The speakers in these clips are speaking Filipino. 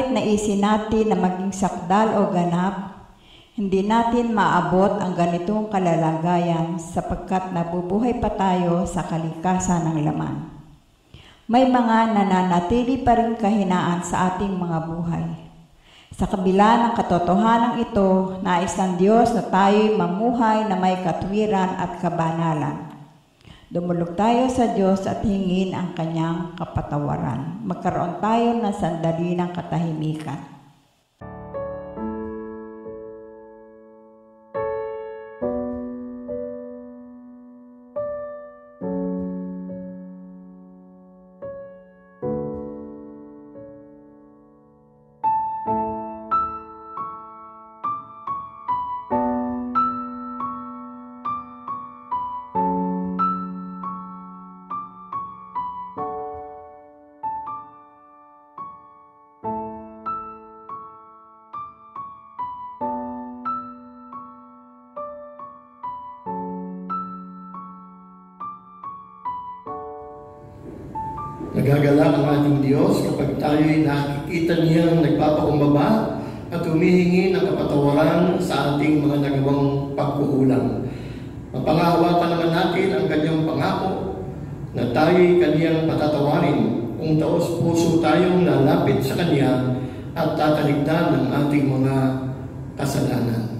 kahit naisin natin na maging sakdal o ganap, hindi natin maabot ang ganitong kalalagayan sapagkat nabubuhay pa tayo sa kalikasan ng laman. May mga nananatili pa rin kahinaan sa ating mga buhay. Sa kabila ng katotohanan ito, nais ng Diyos na tayo'y mamuhay na may katwiran at kabanalan. Dumulog tayo sa Diyos at hingin ang Kanyang kapatawaran. Magkaroon tayo ng sandali ng katahimikan. Nagagalak ang ating Diyos kapag tayo'y nakikita niyang nagpapakumbaba at humihingi ng kapatawaran sa ating mga nagawang pagkukulang. Mapangahawakan naman natin ang Kanyang pangako na tayo'y Kanyang patatawarin kung taos puso tayong lalapit sa Kanya at tataligdan ng ating mga kasalanan.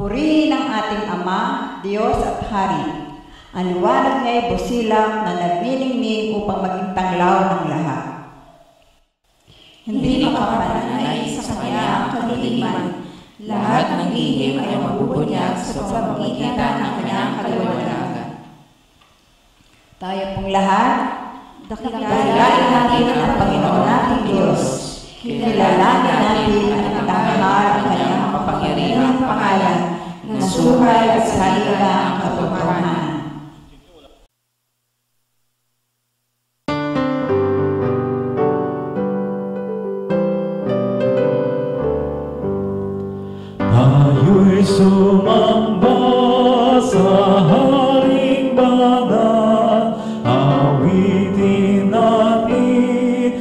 Purihin ang ating Ama, Diyos at Hari. Ang liwanag niya'y busilak na nagniningning upang maging tanglaw ng lahat. Hindi makapananay sa Kanya ang kadiliman. Lahat ng lihim ay mabubunyag sa pamamagitan ng Kanyang kaliwanagan. Tayo pong lahat, dakilain natin ang Panginoon nating Diyos. Kilalanin natin at itanghal ang Kanyang mapangyarihang pangalan na suhay at salila ang katotohanan. Tayo'y sumamba sa Haring Banal, awitin natin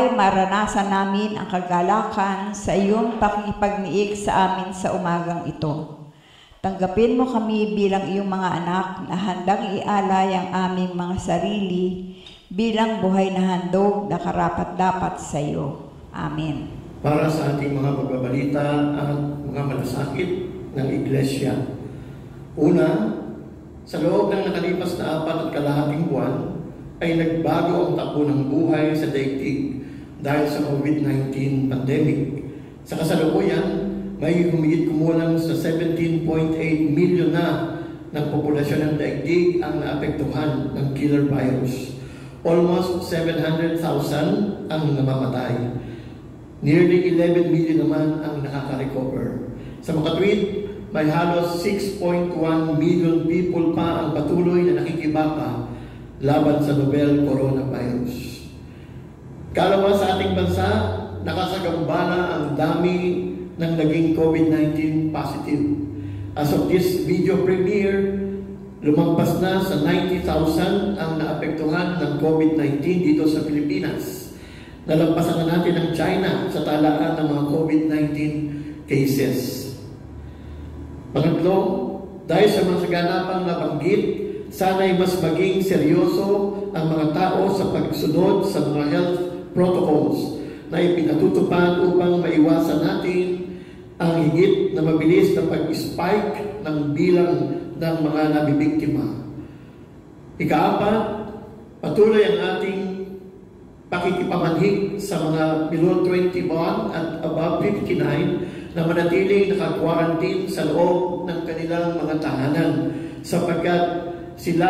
Naway maranasan namin ang kagalakan sa iyong pakikipagniig sa amin sa umagang ito. Tanggapin mo kami bilang iyong mga anak na handang ialay ang aming mga sarili bilang buhay na handog na karapat-dapat sa iyo. Amen. Para sa ating mga pagbabalita at mga malasakit ng Iglesia. Una, sa loob ng nakalipas na 4 kalahating buwan, ay nagbago ang takbo ng buhay sa daigdig dahil sa COVID-19 pandemic. Sa kasalukuyan, may humigit kumulang sa 17.8 million na ng populasyon ng daigdig ang naapektuhan ng killer virus. Almost 700,000 ang namamatay. Nearly 11 million naman ang nakaka-recover. Sa makatwid, may halos 6.1 million people pa ang patuloy na nakikibaka laban sa novel coronavirus. Kalawa sa ating bansa, nakasagambala ang dami ng naging COVID-19 positive. As of this video premiere, lumagpas na sa 90,000 ang naapektuhan ng COVID-19 dito sa Pilipinas. Nalampasan na natin ang China sa talaan ng mga COVID-19 cases. Pangatlo, dahil sa mga kaganapang nabanggit, sana'y mas maging seryoso ang mga tao sa pagsunod sa mga health protocols na ipinatutupad upang maiwasan natin ang higit na mabilis na pag-spike ng bilang ng mga nabibiktima. Ika-4, patuloy ang ating pakikipamanhig sa mga below 21 at above 59 na manatiling naka-quarantine sa loob ng kanilang mga tahanan sapagkat sila,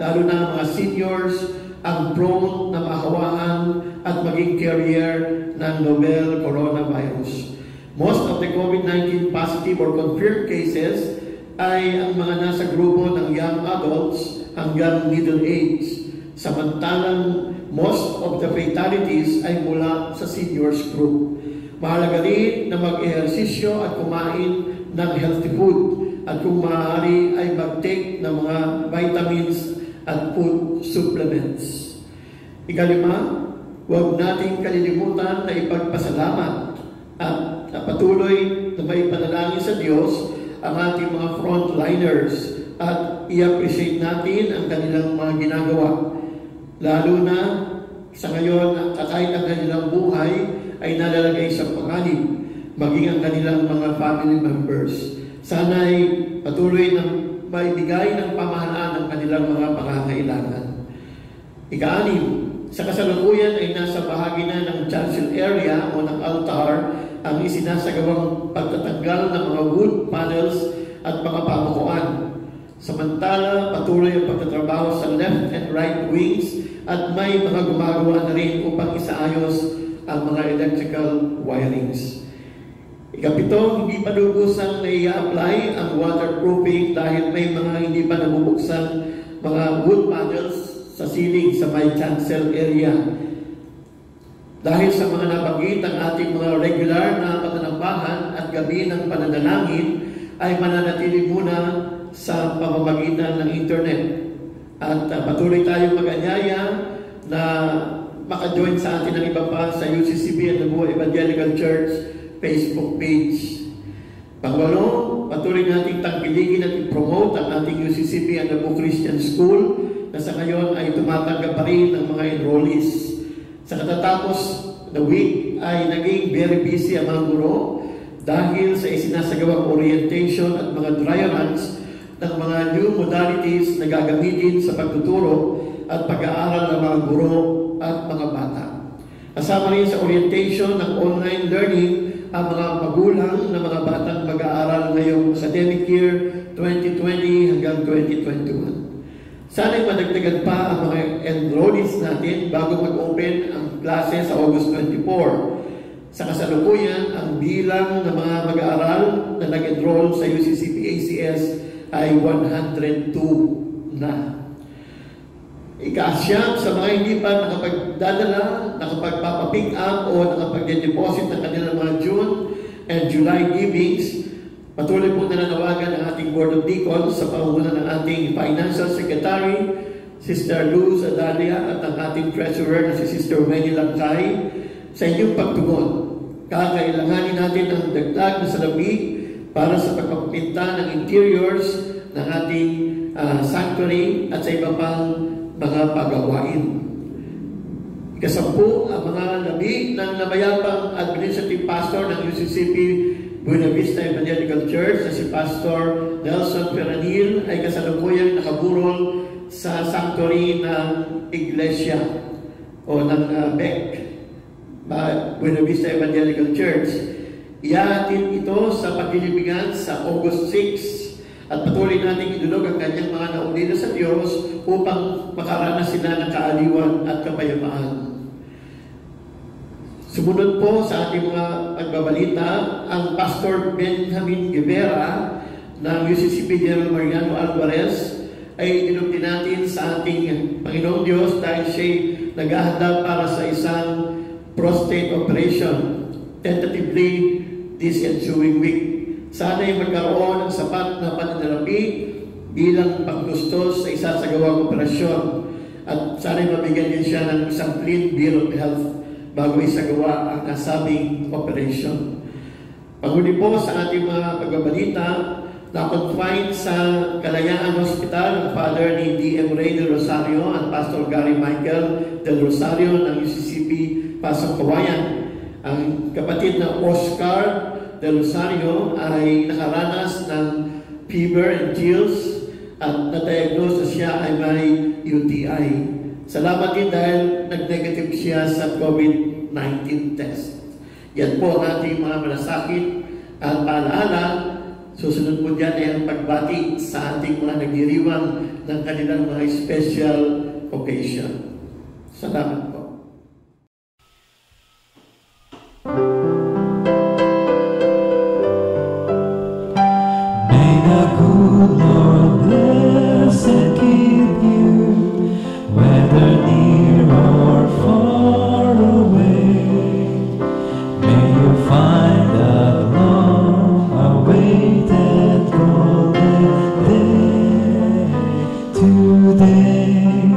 lalo na ang mga seniors, ang prone na mahawaan at maging carrier ng novel coronavirus. Most of the COVID-19 positive or confirmed cases ay ang mga nasa grupo ng young adults hanggang middle age. Samantalang most of the fatalities ay mula sa seniors group. Mahalaga rin na mag-ehersisyo at kumain ng healthy food at kung maaari ay mag-take ng mga vitamins at food supplements. Ikalima, huwag nating kalilimutan na ipagpasalamat at patuloy na may panalangin sa Diyos ang ating mga frontliners at i-appreciate natin ang kanilang mga ginagawa. Lalo na sa ngayon, kahit ang kanilang buhay ay nalalagay sa panganib, maging ang kanilang mga family members. Sana'y patuloy na maibigay ng pamahalaan ang kanilang mga pangangailangan. Ika-6, sa kasalukuyan ay nasa bahagi na ng chancel area o ng altar ang isinasagawang pagtatanggal ng mga wood panels at mga pamukuan. Samantala, patuloy ang pagtatrabaho sa left and right wings at may mga gumagawa na rin upang isaayos ang mga electrical wirings. Ika-7, hindi pa lubusang nai-apply ang waterproofing dahil may mga hindi pa nabubuksan mga wood panels sa ceiling sa may chancel area. Dahil sa mga nabanggit ang ating mga regular na pananambahan at gabi ng pananalangin ay mananatili muna sa pamamagitan ng internet. At patuloy tayong mag-anyaya na maka-join sa atin ng iba pa sa UCCB at Nabuo Evangelical Church Facebook page. Pangwalo, patuloy nating tangkiligin at i-promote ang ating UCCB at Nabuo Christian School na sa ngayon ay tumatanggap pa rin ng mga enrollees. Sa katatapos na week ay naging very busy ang mga guro dahil sa isinasagawang orientation at mga dry runs ng mga new modalities na gagamitin sa pagtuturo at pag-aaral ng mga guro at mga bata. Kasama rin sa orientation ng online learning ang mga magulang na mga batang mag-aaral ngayong academic year 2020 hanggang 2021. Sana'y madagdagan pa ang mga enrollees natin bago mag-open ang klase sa August 24. Sa kasalukuyan, ang bilang ng mga mag-aaral na nag-enroll sa UCCP-ACS ay 102 na. Ika-9 sa mga hindi pa nakapagdadala, nakapagpapapick up o nakapag-deposit ng kanilang mga June and July givings, patuloy po na nanawagan ang ating Board of Deacons sa pamumuno ng ating Financial Secretary, Sister Luz Adalia, at ang ating Treasurer na si Sister Wendy Langkay, sa inyong pagtugon. Kakailanganin natin ng dagdag na salapi para sa pagpapinta ng interiors ng ating sanctuary at sa iba pang mga pagawain. Ikasampu, ang mga labi ng namayapang administrative pastor ng UCCP Buena Vista Evangelical Church na si Pastor Nelson Ferranil ay kasalukuyang nakaburol sa sanctuary ng Iglesia o ng BEC, Buena Vista Evangelical Church. Ihahatid ito sa paglilibigan sa August 6 at patuloy natin idulog ang kanyang mga naunila sa Diyos upang makaranas sila ng kaaliwan at kapayapaan. Sumunod po sa ating mga pagbabalita, ang Pastor Benjamin Guevara ng UCCP General Mariano Alvarez ay dinugti natin sa ating Panginoong Diyos dahil siya'y naghahanda para sa isang prostate operation, tentatively this ensuing week. Sana'y magkaroon ng sapat na pananalapi bilang pagtustos sa isasagawang operasyon at sana'y mabigyan din siya ng isang clean bill of health bago isagawa ang nasabing operation. Panghuli po sa ating mga pagbabalita, na-confine sa Kalayaan Hospital ang father ni D.M. Ray Del Rosario at Pastor Gary Michael Del Rosario ng UCCP Pasong Kawayan. Ang kapatid na Oscar Del Rosario ay nakaranas ng fever and chills at na-diagnose na siya ay may UTI. Salamat din dahil nag-negative siya sa COVID-19 test. Yan po ang ating mga malasakit at paalaala. Susunod po dyan ay ang pagbati sa ating mga nagdiriwang ng kanilang mga special occasion. Salamat po. May the good Lord bless and keep you, whether near or far away. May you find that long-awaited golden day today.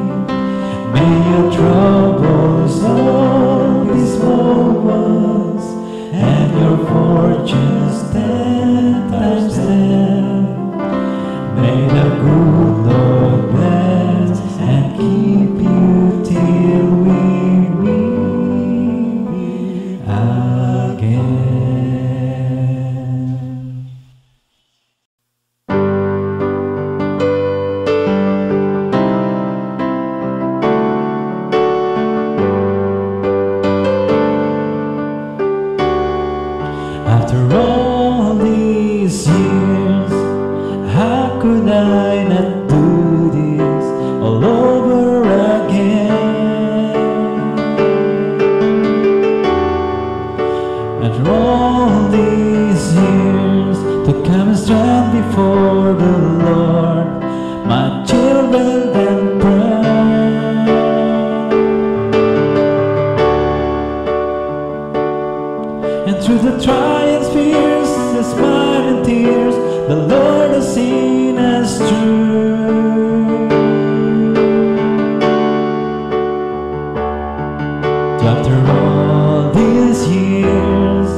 May your troubles all be small ones, and your fortunes 10 times 10. May the good Lord bless and keep you till we meet again. After all these years, how could I not do this all over again? After all these years, to come and stand before the Lord, my children then pray. And through the trials, fears, the smile and tears, the Lord has seen us through. So after all these years,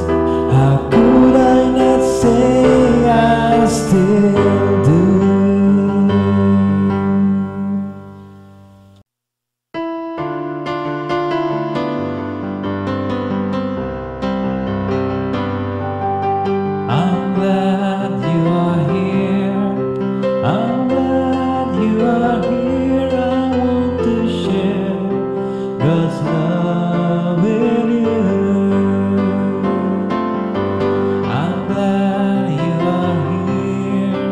how could I not say I still do? I'm glad you are here. I'm glad you are here. I want to share God's love with you. I'm glad you are here.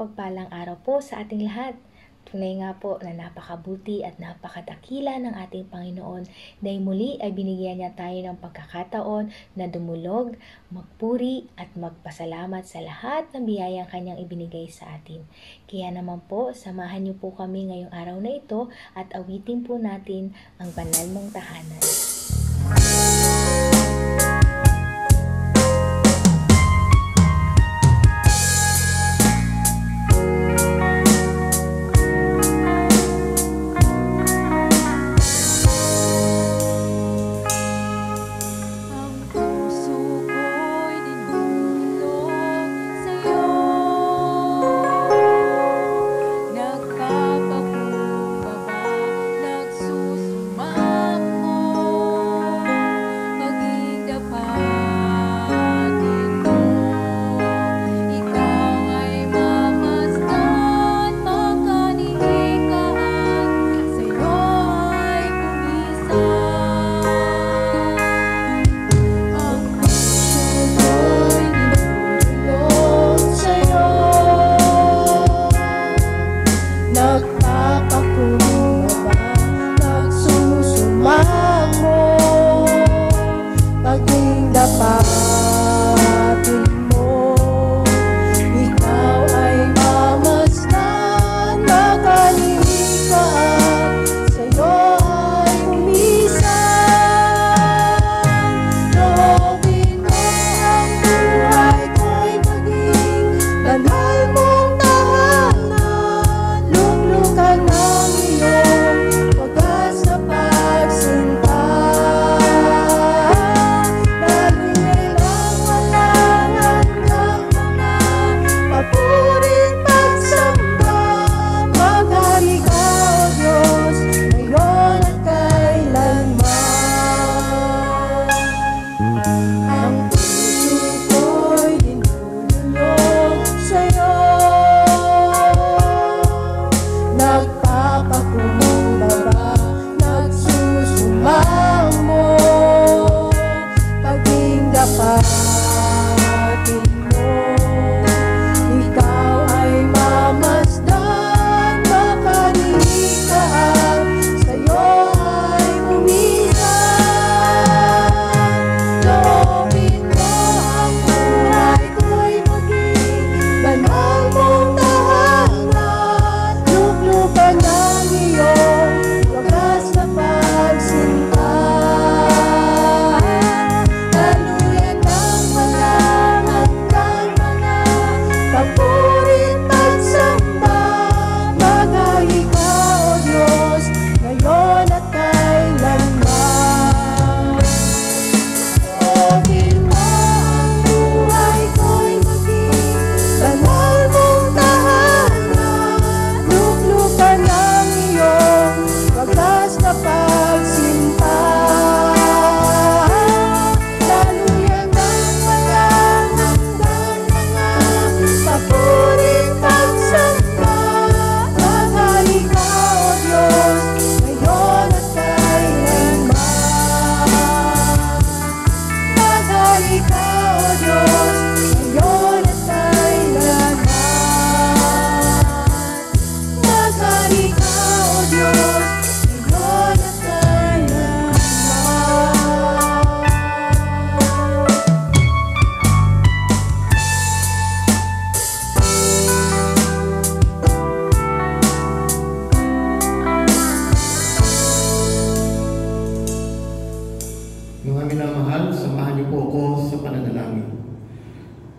mapagpalang araw po sa ating lahat. Tunay nga po na napakabuti at napakadakila ng ating Panginoon dahil muli ay binigyan niya tayo ng pagkakataon na dumulog, magpuri at magpasalamat sa lahat ng biyayang kanyang ibinigay sa atin. Kaya naman po, samahan niyo po kami ngayong araw na ito at awitin po natin ang banal mong tahanan.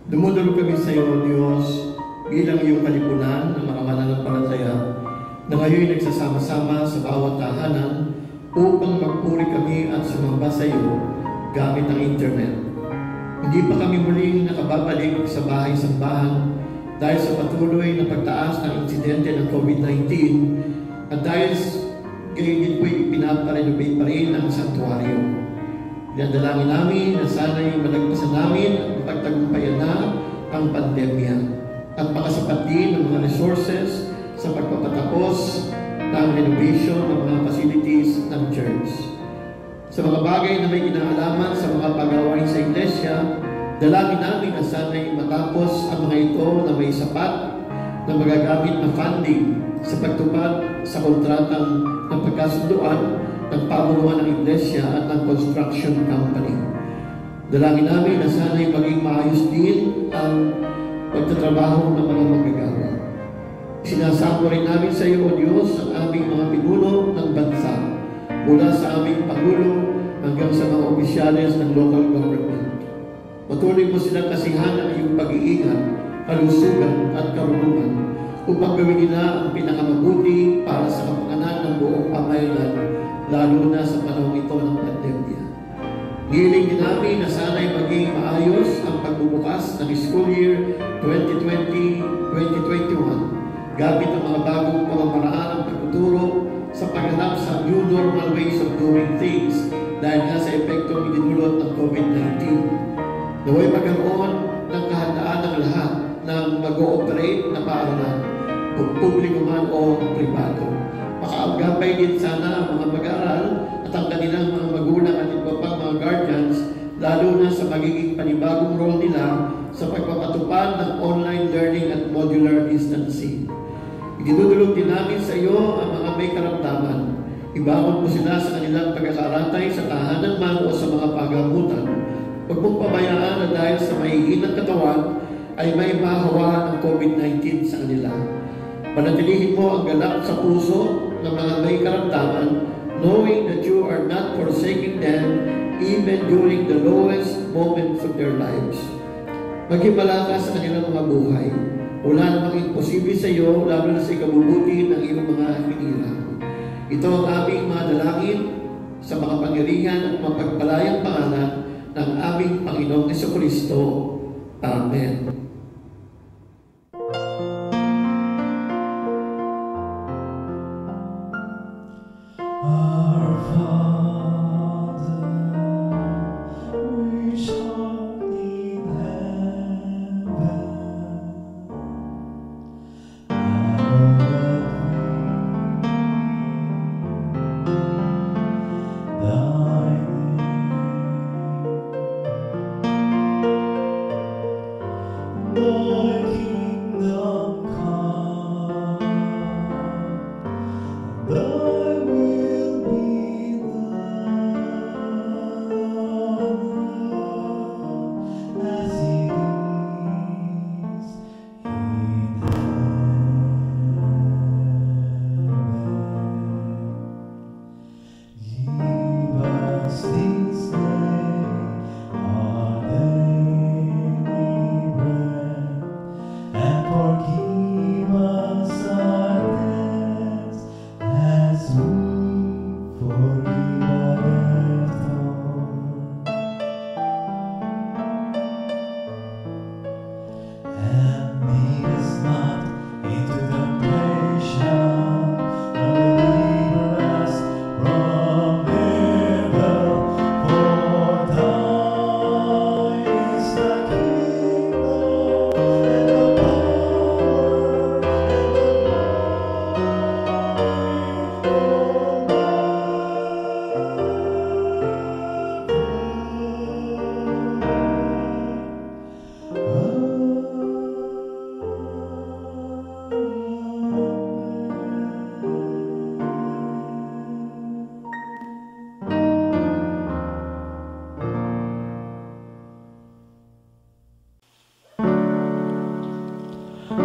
Dumudulog kami sa iyo, Diyos, bilang iyong kalipunan ng mga mananampalataya na ngayon nagsasama-sama sa bawat tahanan upang magpuri kami at sumamba sa iyo gamit ang internet. Hindi pa kami muling nakababalik sa bahay-sambahan dahil sa patuloy na pagtaas ng insidente ng COVID-19 at dahil gayon din po'y pinaparenovate pa rin ang santuario. Dinadalangin namin na sana'y malagpasan namin at pagtagumpayan na ang pandemya at makasapat din ng mga resources sa pagpapatapos ng renovation ng mga facilities ng church. Sa mga bagay na may kinalaman sa mga pagawain sa iglesia, dalangin namin na sana'y matapos ang mga ito na may sapat na magagamit na funding sa pagtupad sa kontratang ng pagkasunduan ng pamunuan ng Iglesia at ng construction company. Dalangin namin na sana'y maging maayos din ang pagtatrabaho ng mga manggagawa. Sinasamo rin namin sa iyo, O Diyos, ang aming mga pinuno ng bansa, mula sa aming Pangulo hanggang sa mga opisyales ng local government. Patuloy mo silang kasihan ang iyong pag-iingat, kalusugan at karunungan upang gawin nila ang pinakamabuti para sa kapakanan ng buong pamayanan, lalo na sa panahon ito ng pandemya. Hiling din namin na sana'y maging maayos ang pagbubukas ng school year 2020-2021 gamit ang mga bagong pamamaraan ng pagtuturo sa paghanap sa new normal ways of doing things dahil nga sa epektong idinulot ng COVID-19. Naway magkaroon ng kahandaan ng lahat ng mag-ooperate na paaralan, publiko man o pribado. Makaagapay din sana ang mga mag-aaral at ang kanilang mga magulang at iba pang mga guardians, lalo na sa magiging panibagong role nila sa pagpapatupad ng online learning at modular distancing. Idinudulog din namin sa iyo ang mga may karamdaman. Ibangon mo sila sa kanilang pagkakaratay sa tahanan man o sa mga pagamutan. Huwag mong pabayaan na dahil sa maihinang katawan ay may mahawa ng COVID-19 sa kanila. Panatilihin mo ang galak sa puso ng mga may karamdaman, knowing that you are not forsaking them even during the lowest moments of their lives. Maghimala ka sa kanilang mga buhay. Wala namang imposible sa iyo, lalo na sa ikabubuti ng iyong mga hinirang. Ito ang aming mga dalangin sa makapangyarihan at mapagpalayang pangalan ng aming Panginoong Jesucristo. Amen. Our Father, which art in heaven, Thy kingdom come, Thy will be done as it is in heaven. Give us this day our daily bread, and forgive us our debts as we forgive our debtors. And lead us not into temptation, but deliver us from evil. For Thine is the kingdom, and the power, and the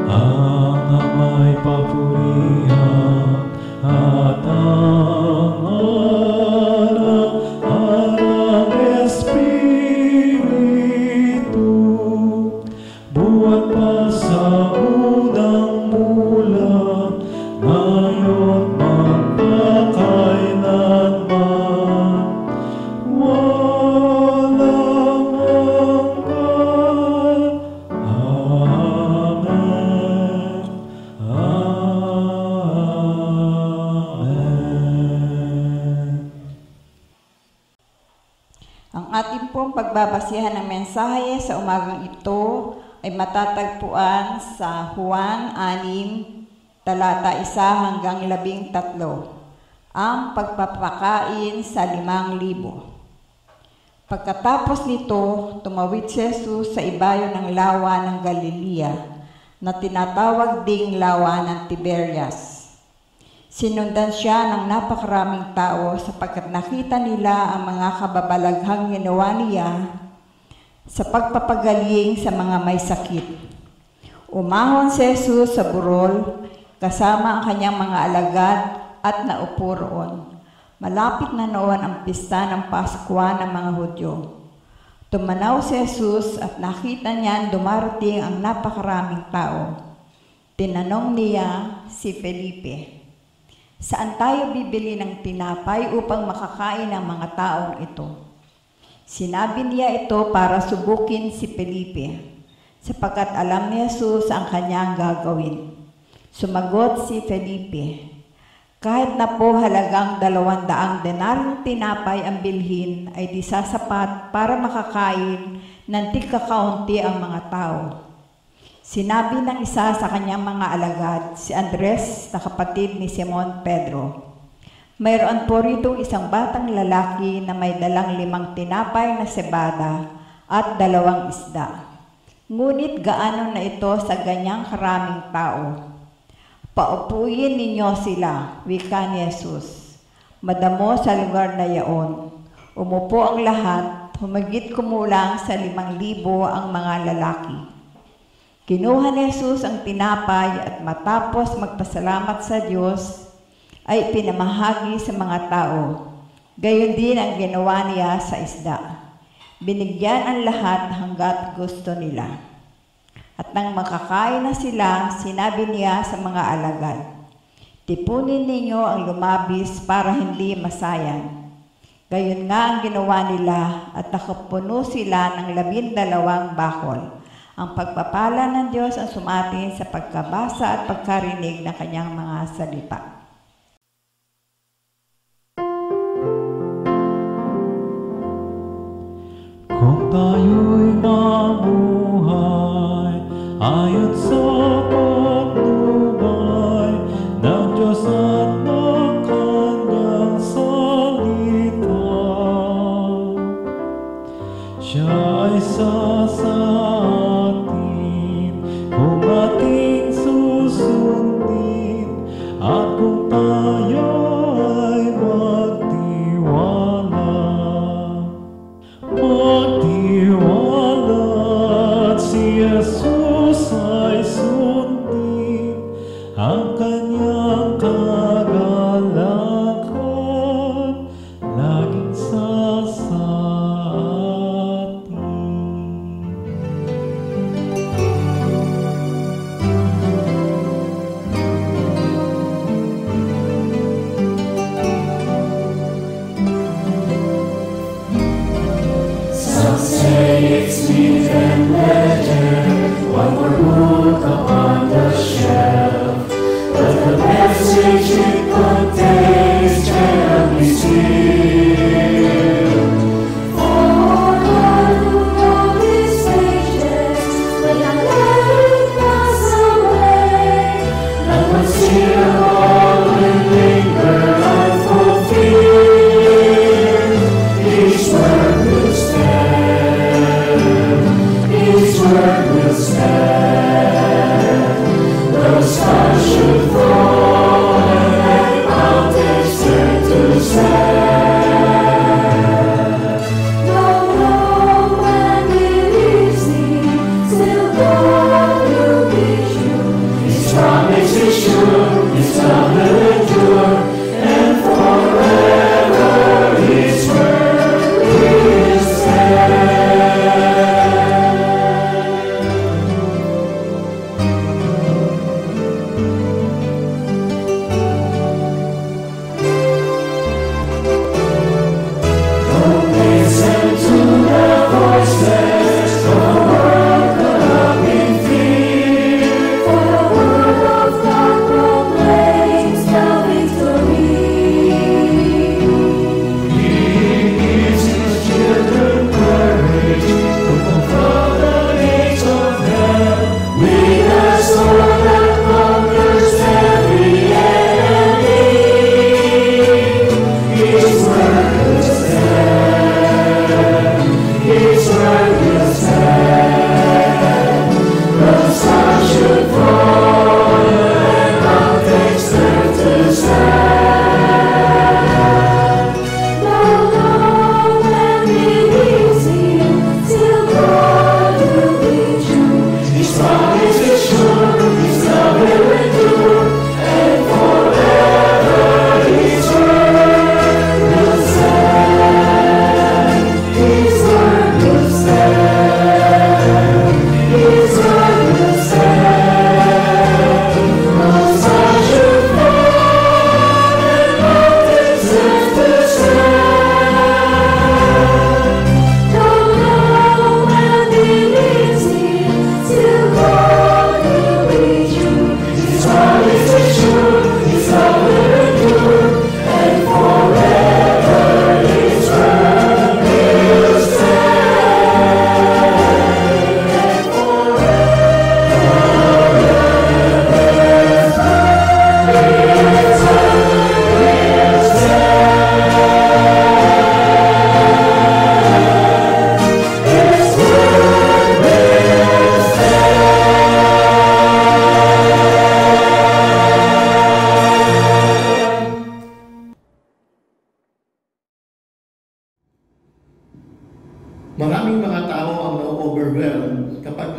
ang ama'y papurihan at ang anak at ang Espiritu, buhat pa sa unang mula, ngayon magpakailanman, walang hanggan. Amen. Amen. Ang ating pong pagbabasihan ng mensahe sa umagang ito ay matatagpuan sa Juan 6, talata 1 hanggang 13, ang pagpapakain sa 5,000. Pagkatapos nito, tumawid si Jesus sa ibayo ng lawa ng Galilea na tinatawag ding Lawa ng Tiberias. Sinundan siya ng napakaraming tao sapagkat nakita nila ang mga kababalaghang ginawa niya sa pagpapagaling sa mga may sakit. Umahon si Jesus sa burol kasama ang kanyang mga alagad at naupo roon. Malapit na noon ang pista ng Pasko ng mga Hudyo. Tumanaw si Jesus at nakita niyan dumarating ang napakaraming tao. Tinanong niya si Felipe, "Saan tayo bibili ng tinapay upang makakain ang mga taong ito?" Sinabi niya ito para subukin si Felipe, sapagkat alam ni Jesus ang kanyang gagawin. Sumagot si Felipe, "Kahit na po halagang 200 denaryong tinapay ang bilhin ay di sasapat para makakain ng tigkakaunti ang mga tao." Sinabi ng isa sa kanyang mga alagad, si Andres na kapatid ni Simon Pedro, "Mayroon po rito isang batang lalaki na may dalang 5 tinapay na sebada at 2 isda. Ngunit gaano na ito sa ganyang karaming tao? Paupuin ninyo sila," wika ni Jesus. Madamo sa lugar na yaon. Umupo ang lahat, humigit kumulang sa 5,000 ang mga lalaki. Kinuha ni Jesus ang tinapay at matapos magpasalamat sa Diyos, ay pinamahagi sa mga tao. Gayon din ang ginawa niya sa isda. Binigyan ang lahat hanggat gusto nila. At nang makakain na sila, sinabi niya sa mga alagad, "Tipunin ninyo ang lumabis para hindi masayang." Gayon nga ang ginawa nila at nakapuno sila ng 12 bakol. Ang pagpapala ng Diyos ang sumatin sa pagkabasa at pagkarinig ng kanyang mga salita. Kung tayo'y mabuhay ayon sa patnubay ng Diyos at ng kanyang salita, siya ay sasatin kung ating susundin, at kung tayo ay magtiwala at si Jesus ay sundin ang kanyang kagalakan laging sasatin. Some say it's sweet and legend, one more book upon the shelf, but the message it contains cannot be sealed. For all who know these pages, we are letting pass away, not one seal all will linger unfulfilled. Each word will stand, each word will stand. Though stars should fall and mountains turn to sand, though man believes thee, still God will be true. His promise is sure, His love will endure, and forever His word will stand. Don't listen to the voices, the world caught up in fear, for the word of God proclaims the victory. He gives His children courage to confront the gates of hell with a sword that conquers every enemy. His word will stand, His word will stand. The sun should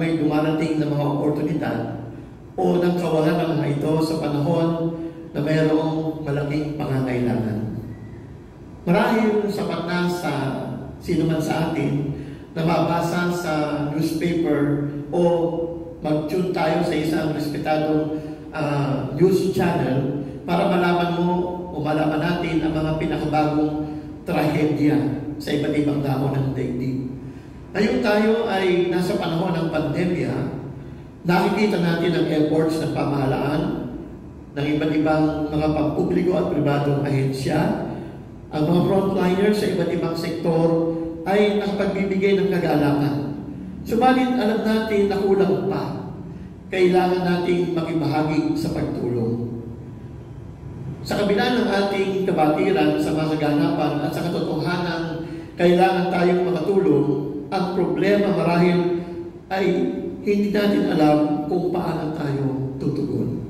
may dumarating na mga oportunidad o ng kawalan ng mga ito sa panahon na mayroong malaking pangangailangan. Marahil sapat na sa sino man sa atin na mabasa sa newspaper o mag-tune tayo sa isang respetadong news channel para malaman mo o malaman natin ang mga pinakabagong trahedya sa iba't ibang dahon ng daigdig. Ngayon tayo ay nasa panahon ng pandemya, nakikita natin ang efforts ng pamahalaan ng iba't ibang mga pampubliko at pribadong ahensya. Ang mga frontliners sa iba't ibang sektor ay nakapagbibigay ng kagalakan. Subalit alam natin na kulang pa. Kailangan nating makibahagi sa pagtulong. Sa kabila ng ating kabatiran sa mga kaganapan at sa katotohanan kailangan tayong makatulong, ang problema marahil ay hindi natin alam kung paano tayo tutugon.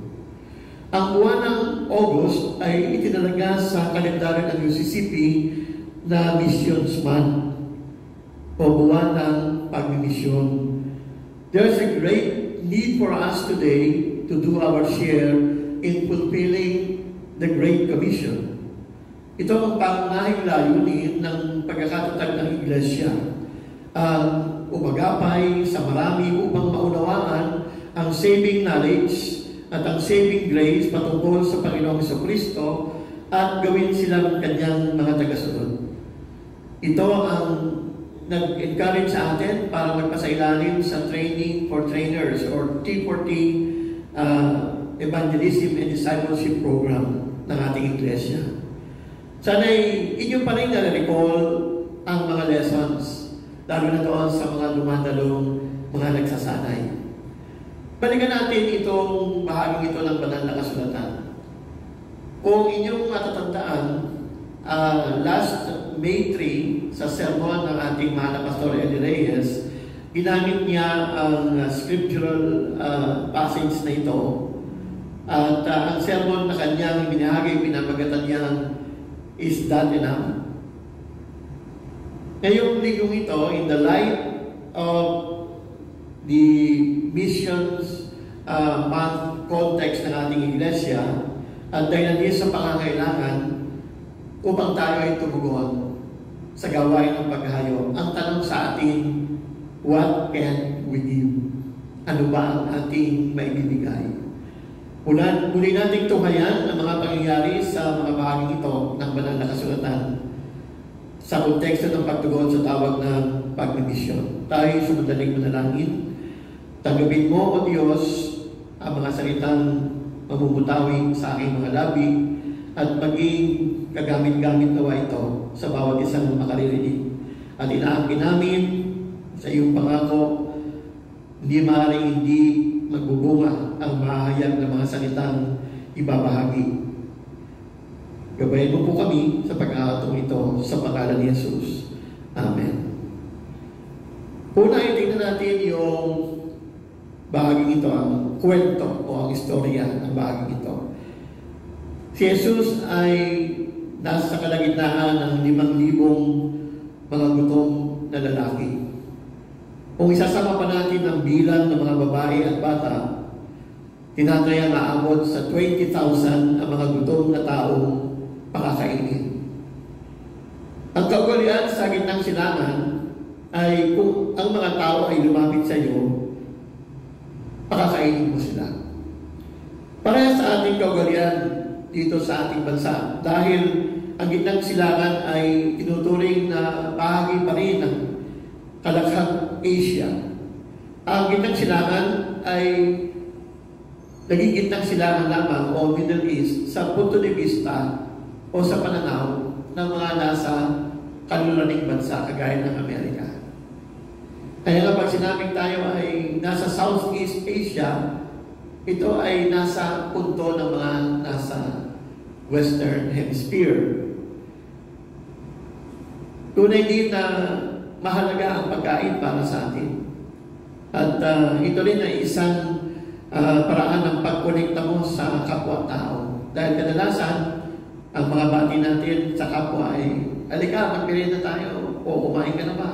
Ang buwan ng August ay itinalaga sa kalendaryo ng UCCP na Missions Month o buwan ng pagmimisyon. There's a great need for us today to do our share in fulfilling the Great Commission. Ito ang pangunahing layunin ng pagkakatatag ng Iglesia. Umagapay sa marami upang maunawaan ang saving knowledge at ang saving grace patungkol sa Panginoong Jesucristo at gawin silang kanyang mga tagasunod. Ito ang nag-encourage sa atin para magpasailalim sa Training for Trainers or T40 Evangelism and Discipleship Program ng ating Iglesia. Sana'y inyo pa rin na-recall ang mga lessons, lalo na doon sa mga dumadalong mga nagsasanay. Balikan natin itong bahaging ito ng banal na kasulatan. Kung inyong matatandaan, last May 3, sa sermon ng ating mahal na Pastor Eddie Reyes, ginamit niya ang scriptural passage na ito. At ang sermon na kanyang binahagi, pinamagatan niya, Is That Enough? Ngayong linggong ito, in the light of the missions month context ng ating iglesia at dahil na sa pangangailangan upang tayo ay tumugon sa gawain ng paghahayo. Ang tanong sa atin, what can we give? Ano ba ang ating maibibigay? Muli nating tunghayan ang mga pangyayari sa mga bahaging ito ng banal na kasulatan sa konteksto ng pagtugon sa tawag ng pagmimisyon. Tayo sumadaling manalangin. Tanggapin mo, O Diyos, ang mga salitang mamumutawi sa aking mga labi at maging kagamit-gamit nawa ito sa bawat isang makaririnig. At inaangkin namin sa iyong pangako, hindi maaaring hindi magbubunga ang mahayag ng mga salitang ibabahagi. Gabayan mo po kami sa pag-aatong ito sa pangalan ni Jesus. Amen. Una, tingnan natin yung bahaging ito, ang kwento o ang istorya ng bahaging ito. Si Jesus ay nasa kalagitnaan ng 5,000 mga gutom na lalaki. Kung isasama pa natin ang bilang ng mga babae at bata, tinatayang naabot sa 20,000 ang mga gutom na taong pakakainin. Ang kaugalian sa gitnang silangan ay kung ang mga tao ay lumapit sa iyo, pakakainin mo sila. Parehas sa ating kaugalian dito sa ating bansa dahil ang gitnang silangan ay tinuturing na bahagi pa rin ng Kalakhang Asia. Ang gitnang silangan ay naging gitnang silangan lamang o Middle East sa punto de vista o sa pananaw ng mga nasa kalulaning bansa kagaya ng Amerika. Kaya nga pag sinabing tayo ay nasa Southeast Asia, ito ay nasa punto ng mga nasa Western Hemisphere. Tunay din na mahalaga ang pagkain para sa atin. At ito rin ay isang paraan ng pagkonekta mo sa kapwa-tao. Dahil kadalasan, ang mga bati natin sa kapwa ay, alika, magpili na tayo, o kumain ka na ba?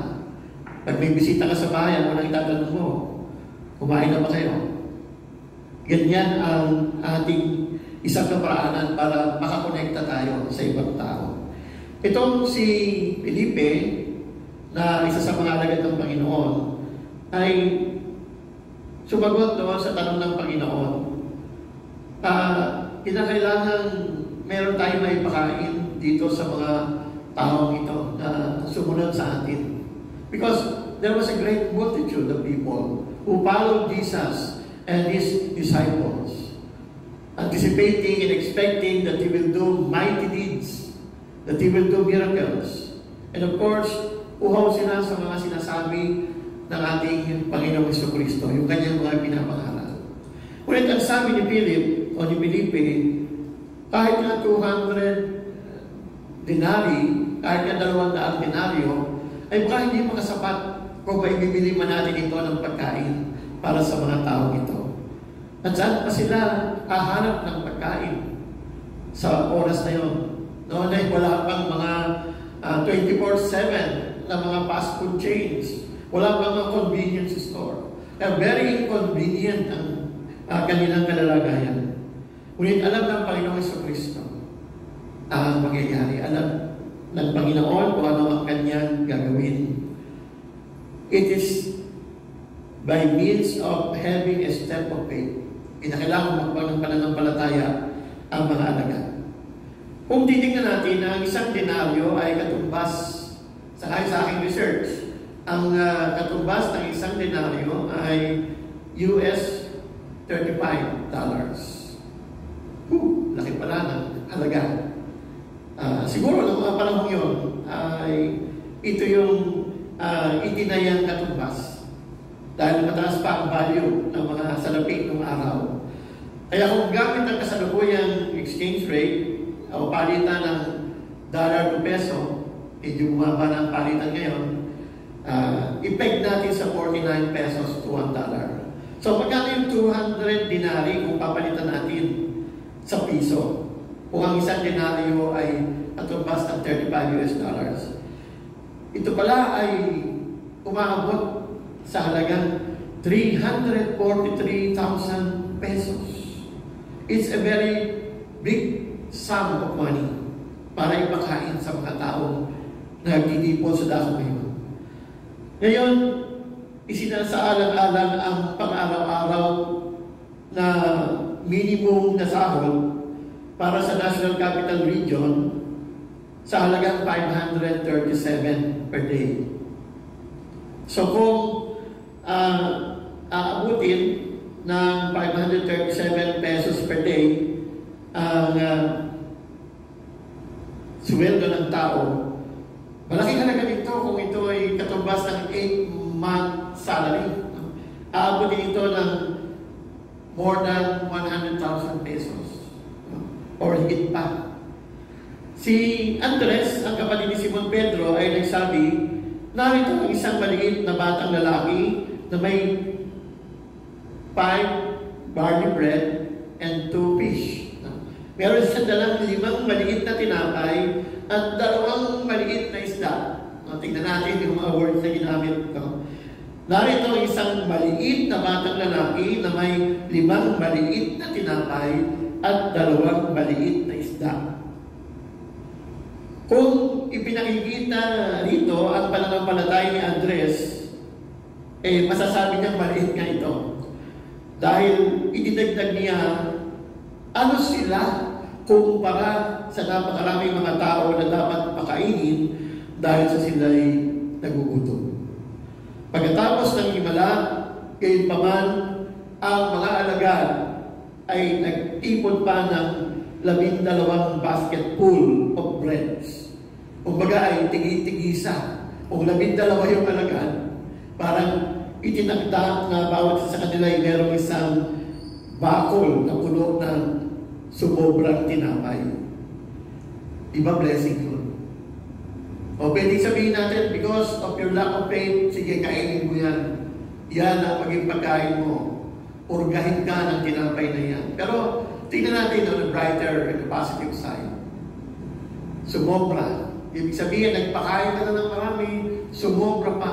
Pag may bisita ka sa bayan, walang itatanong mo, Kumain na ba kayo? Ganyan ang ating isang kaparaanan para makakonekta tayo sa ibang tao. Itong si Felipe, na isa sa mga alagad ng Panginoon, ay sumagot sa tanong ng Panginoon. Kinakailangan meron tayong may pakain dito sa mga taong ito na sumunod sa atin. Because there was a great multitude of people who followed Jesus and His disciples, anticipating and expecting that He will do mighty deeds, that He will do miracles. And of course, uhaw sila sa mga sinasabi ng ating Panginoong Jesucristo, yung kanyang mga pinapangaral. Ngunit ang sabi ni Felipe, kahit na 200 denari, kahit na 200 denaryo, ay baka hindi makasapat kung ba ibibili man natin ito ng pagkain para sa mga tao ito. At saan pa sila hahanap ng pagkain sa oras na yun? Noon ay wala pang mga 24/7 na mga fast food chains. Wala pang mga convenience store. Kaya very inconvenient ang kanilang kalalagayan. Ngunit alam ng Panginoong Jesucristo ang mangyayari. Alam ng Panginoon kung ano ang kanyang gagawin. It is by means of having a step of faith. Kinakailangan magpag ng pananampalataya ang mga alagad. Kung titingnan natin na ang isang denaryo ay katumbas sa aking research, ang katumbas ng isang denaryo ay US $35. Laki pala ng halaga. Siguro ng mga panahon yun ay ito yung itinayang katumbas dahil mataas pa ang value ng mga salapi ng araw. Kaya kung gamit ang kasalukuyang exchange rate o palitan ng dollar to peso, medyo bumaba ng palitan ngayon, ipeg natin sa 49 pesos to $1. So magkano yung 200 dinari kung papalitan natin sa piso? Kung ang isang denaryo ay katumbas ng $35. Ito pala ay umaabot sa halagang 343,000 pesos. It's a very big sum of money para ipakain sa mga taong nagtitipon sa dako ngayon. Ngayon, isinasaalang-alang ang pang-araw-araw na minimum na sahod para sa National Capital Region sa halagang 537 per day. So kung aabutin ng 537 pesos per day ang sweldo ng tao, malaking halaga nito kung ito ay katumbas ng 8-month salary. Aabutin ito ng more than 100,000 pesos or higit pa. Si Andres, ang kapatid ni Simon Pedro, ay nagsabi, narito ang isang maliit na batang lalaki na may 5 barley bread and 2 fish. Meron siyang dalang 5 maliit na tinapay at 2 maliit na isda. Tingnan natin yung mga words na ginamit ko. Narito ang isang maliit na batang lalaki na may 5 maliit na tinapay at 2 maliit na isda. Kung ipinakikita rito ang pananampalataya ni Andres, masasabi niyang maliit nga ito. Dahil idinagdag niya, ano sila kumpara sa napakaraming mga tao na dapat pakainin dahil sa sila'y nagugutom. Pagkatapos ng himala, gayon pa man, ang mga alagad ay nagtipon pa ng 12 basket full of breads. Kumbaga ay tigi-tigisa. Kung 12 yung alagad, parang itinakda na bawat sa kanila ay merong isang bakol na puno ng sumobrang tinapay. Diba blessing yun? O pwede sabihin natin, because of your lack of faith, sige, kainin mo yan. Yan ang maging pagkain mo. Urgahin ka ng tinapay na yan. Pero tingnan natin on the brighter and the positive side. Sumobra. Ibig sabihin, nagpakain ka na ng marami, sumobra pa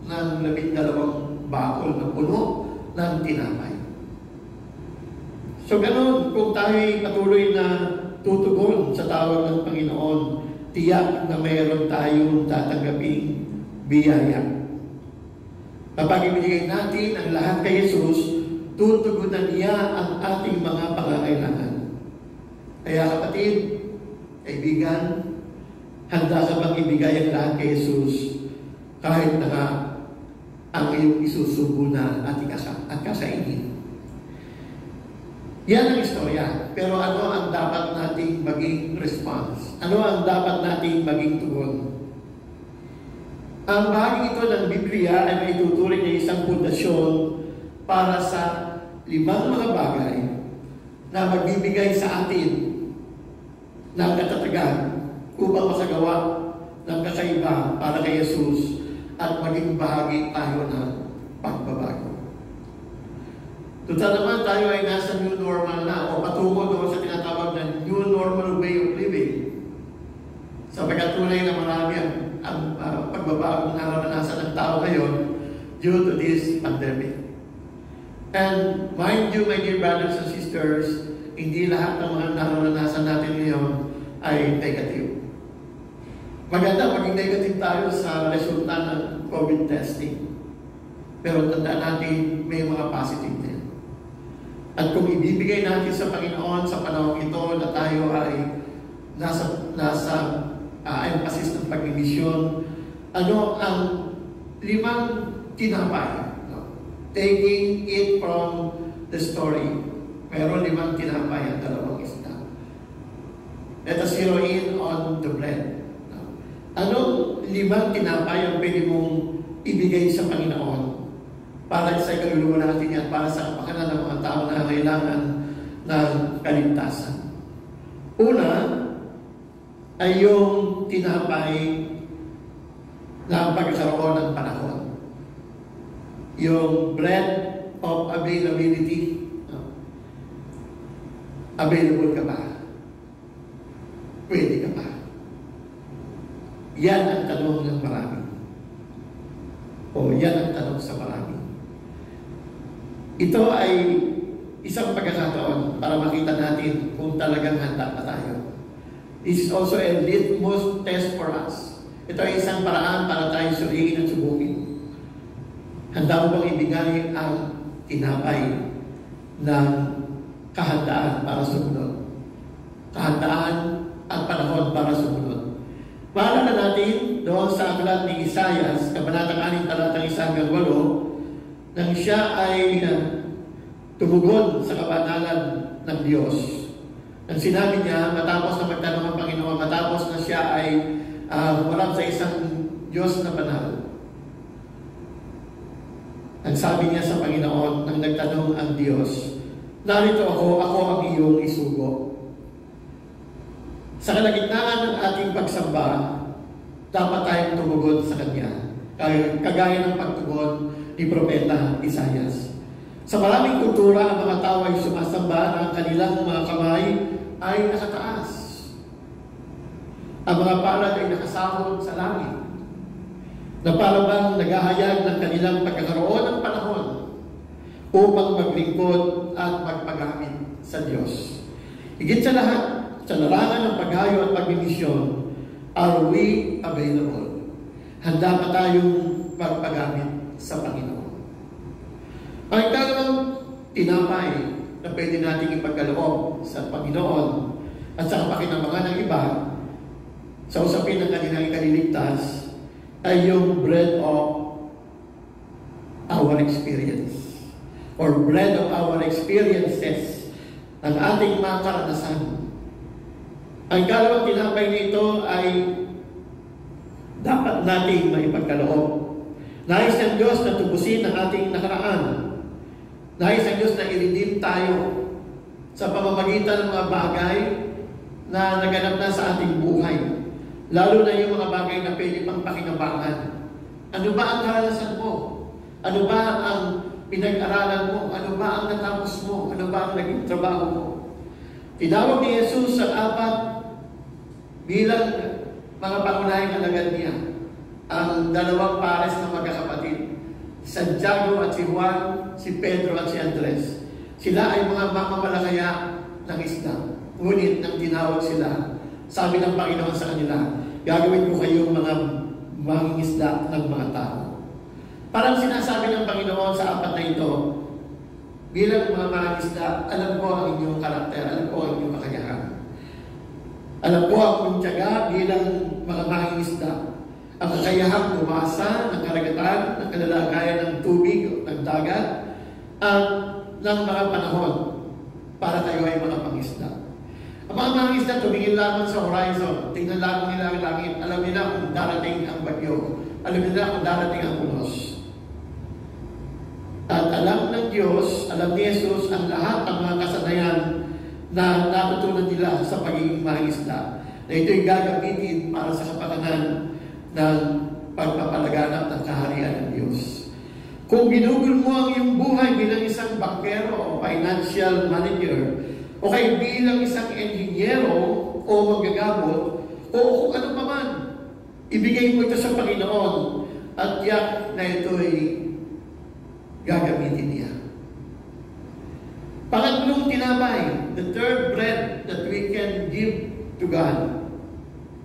ng 12 bakol na puno ng tinapay. So ganun, kung tayo'y patuloy na tutugon sa tawag ng Panginoon, tiyak na mayroon tayong tatanggaping biyaya. Kapag ibinigay natin ang lahat kay Jesus, tutugunan niya ang ating mga pangangailangan. Kaya kapatid, kaibigan, handa ka bang ibigay ang lahat kay Jesus kahit na nga ang iyong isusubo na at kasainin? Yan ang istorya. Pero ano ang dapat nating maging response? Ano ang dapat nating maging tugon? Ang bahagi ito ng Biblia ay may tuturing na isang pundasyon para sa 5 mga bagay na magbibigay sa atin ng katatagan upang masagawa ng kakaiba para kay Jesus at maging bahagi tayo ng pagbabago. Total naman tayo ay nasa new normal na o patungo doon sa tinatawag na new normal way of living. Sapagkat tunay na marami ang pagbabagong naranasan ng tao ngayon due to this pandemic. And mind you, my dear brothers and sisters, hindi lahat ng mga naranasan natin ngayon ay negative. Maganda maging negative tayo sa resulta ng COVID testing. Pero tandaan natin, may mga positive din. At kung ibibigay natin sa Panginoon sa panahon ito na tayo ay nasa emphasis ng pagmimisyon, ano ang 5 tinapay? Taking it from the story. Meron 5 tinapay at 2 isda. Let us zero in on the bread. Anong 5 tinapay ang pwede mong ibigay sa Panginoon para sa kaluluwa natin yan, para sa kapakanan ng mga tao na kailangan ng kaligtasan? Una ay yung tinapay na pagkakaroon ng panahon. Yung bread of availability. Available ka ba? Pwede ka ba? Yan ang tanong ng marami. O yan ang tanong sa marami. Ito ay isang pagkakataon para makita natin kung talagang handa pa tayo. This is also a litmus test for us. Ito ay isang paraan para tayo suriin at subukin. Handa mo bang ibigay ang tinapay ng kahandaan para sumunod? Kahandaan at panahon para sumunod. Maalala natin doon sa aklat ni Isaias, Kabanata 6, talatang 1-8, nang siya ay tumugon sa kabanalan ng Diyos. Ang sinabi niya, matapos na magtanong ang Panginoon, matapos na siya ay humarap sa isang Diyos na banal. Ang sabi niya sa Panginoon, nang nagtanong ang Diyos, narito ako ang iyong isugo. Sa kalagitnaan ng ating pagsamba, dapat tayong tumugon sa Kanya. Kagaya ng pagtugon ni Propeta Isaias. Sa maraming kultura, ang mga tao ay sumasamba na ang kanilang mga kamay ay nakataas. Ang mga palad ay nakasahod sa langit, na para bang naghahayag ng kanilang pagkakaroon ng panahon upang maglingkod at magpagamit sa Diyos. Higit sa lahat, sa larangan ng paghayo at pagmimisyon, are we available? Handa pa tayong magpagamit sa Panginoon. Ang ikalawang tinapay na pwede nating ipagkaloob sa Panginoon at sa kapakinabangan ng iba sa usapin ng kanilang ikaliligtas ay yung bread of our experience or bread of our experiences, ang ating mga karanasan. Ang ikalawang tinapay nito ay dapat nating maipagkaloob. Nais ng Diyos na tubusin ang ating nakaraan. Nais ng Diyos na i-redeem tayo sa pamamagitan ng mga bagay na naganap na sa ating buhay. Lalo na yung mga bagay na pwede pang pakinabangan. Ano ba ang karanasan mo? Ano ba ang pinag-aralan mo? Ano ba ang natapos mo? Ano ba ang naging trabaho mo? Tinawag ni Jesus sa 4 bilang mga pangunahing alagad niya. Ang 2 pares na magkakapatid Santiago at si Juan, si Pedro at si Andres. Sila ay mga mamamalakaya ng isda. Ngunit nang tinawag sila, sabi ng Panginoon sa kanila, gagawin ko kayong mga mangingisda ng mga tao. Parang sinasabi ng Panginoon sa apat na ito, bilang mga mangingisda, alam ko ang inyong karakter, alam ko ang inyong kakayahan. Alam ko ang inyong tiyaga bilang mga mangingisda. Ang kakayahang umasa ng karagatan, ng kalalagayan ng tubig, ng dagat, at ng mga panahon para tayo ay mga pangisda. Ang mga mangingisda tumingin lamang sa horizon, tingnan lamang nila ang langit, alam nila kung darating ang bagyo, alam nila kung darating ang unos. At alam ng Diyos, alam ni Jesus ang lahat ng mga kasanayan na natutunan nila sa pagiging mangingisda, na ito'y gagamitin para sa kapakanan ng pagpapalaganap ng kaharian ng Diyos. Kung ginugol mo ang iyong buhay bilang isang bankero o financial manager, o kaya bilang isang enhinyero o maggagamot, o kung ano pa man, ibigay mo ito sa Panginoon at tiyak na ito'y gagamitin niya. Pangatlong tinapay, the third bread that we can give to God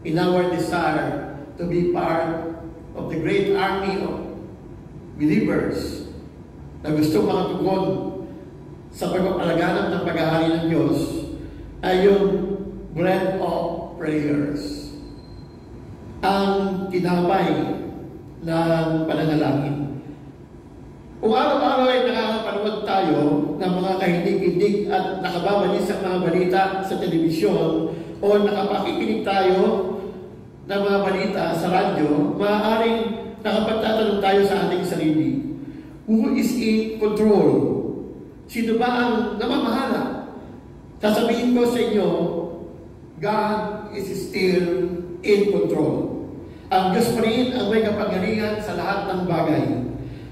in our desire to be part of the great army of believers na gusto makatugon sa pagpapalaganap ng paghahari ng Diyos ay yung bread of prayers. Ang tinapay ng pananalangin. Kung araw-araw ay nakakapanood tayo ng mga kahindig-hindig at nakababalik sa mga balita sa telebisyon o nakapakikinig tayo ng mga balita sa radyo, maaaring nakapagtatanong tayo sa ating sarili. Who is in control? Sino ba ang namamahala? Sasabihin ko sa inyo, God is still in control. Ang Diyos pa rin ang may kapangyarihan sa lahat ng bagay.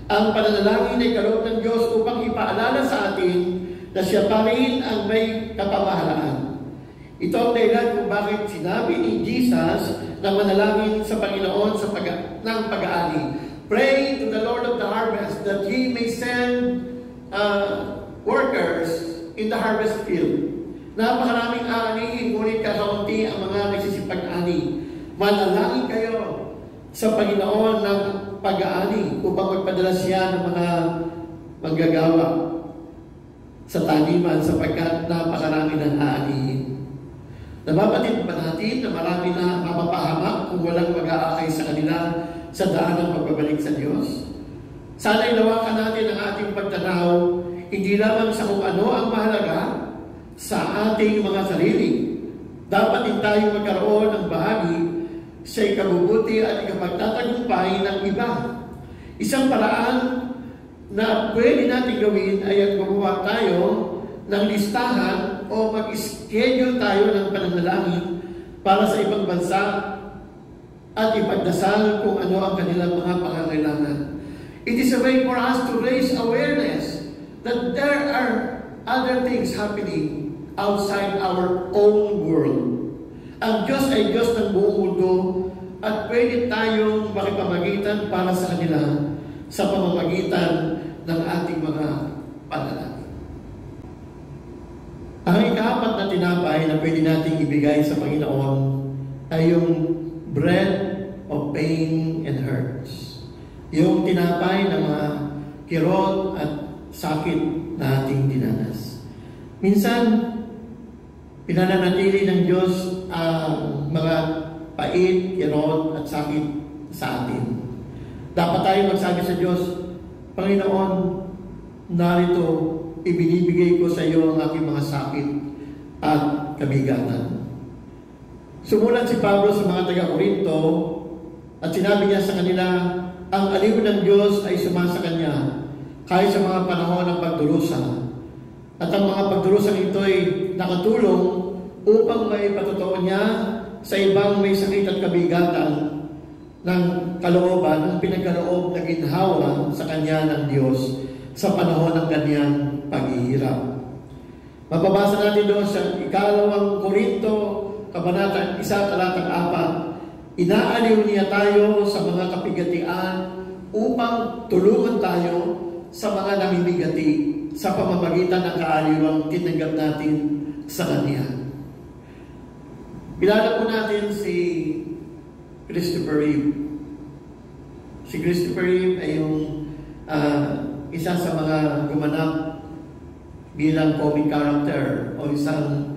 Ang pananalangin ay kaloob ng Diyos upang ipaalala sa atin na siya pa rin ang may kapamahalaan. Ito ang dahilan kung bakit sinabi ni Jesus na manalangin sa Panginoon ng pag-aani. Pray to the Lord of the harvest that He may send workers in the harvest field. Napakaraming aanihin, ngunit kakaunti ang mga nagsisipag-ani. Manalangin kayo sa Panginoon ng pag-aani upang magpadala siya ng mga manggagawa sa taniman sapagkat napakarami ng aanihin. Nababatid ba natin na marami na mapapahamak kung walang mag-aakay sa kanila sa daan ng pagbabalik sa Diyos? Sana'y lawakan natin ang ating pagtanaw hindi lamang sa kung ano ang mahalaga sa ating mga sarili. Dapat din tayo magkaroon ng bahagi sa ikabubuti at ikapagtatagumpay ng iba. Isang paraan na pwede natin gawin ay ang gumawa tayo ng listahan o mag-schedule tayo ng pananalangin para sa ibang bansa at ipagdasal kung ano ang kanilang mga pangangailangan. It is a way for us to raise awareness that there are other things happening outside our own world. Ang Diyos ay Diyos ng buong mundo at pwede tayong makipamagitan para sa kanila sa pamamagitan ng ating mga panalangin. Ang ika-apat na tinapay na pwede nating ibigay sa Panginoon ay yung bread of pain and hurts. Yung tinapay ng mga kirot at sakit na ating dinanas. Minsan, pinananatili ng Diyos ang mga pait, kirot at sakit sa atin. Dapat tayo magsabi sa Diyos, Panginoon, narito, ibinibigay ko sa iyo ang aking mga sakit at kabigatan. Sumulat si Pablo sa mga taga-Korinto at sinabi niya sa kanila, ang aliw ng Diyos ay sumasa kanya kahit sa mga panahon ng pagdurusa. At ang mga pagdurusang ito ay nakatulong upang may patotoo niya sa ibang may sakit at kabigatan ng kalooban ang pinagkaloob na ginhawa sa kanya ng Diyos sa panahon ng kanyang paghihirap. Mapabasa natin doon sa 2 Korinto, Kabanata 1, Talatang 4, inaaliw niya tayo sa mga kapigatian upang tulungan tayo sa mga namimigati sa pamamagitan ng kaaliwang tinanggap natin sa Kanya. Kilala po natin si Christopher Reeve. Si Christopher Reeve ay yung isa sa mga gumanap bilang comic character o isang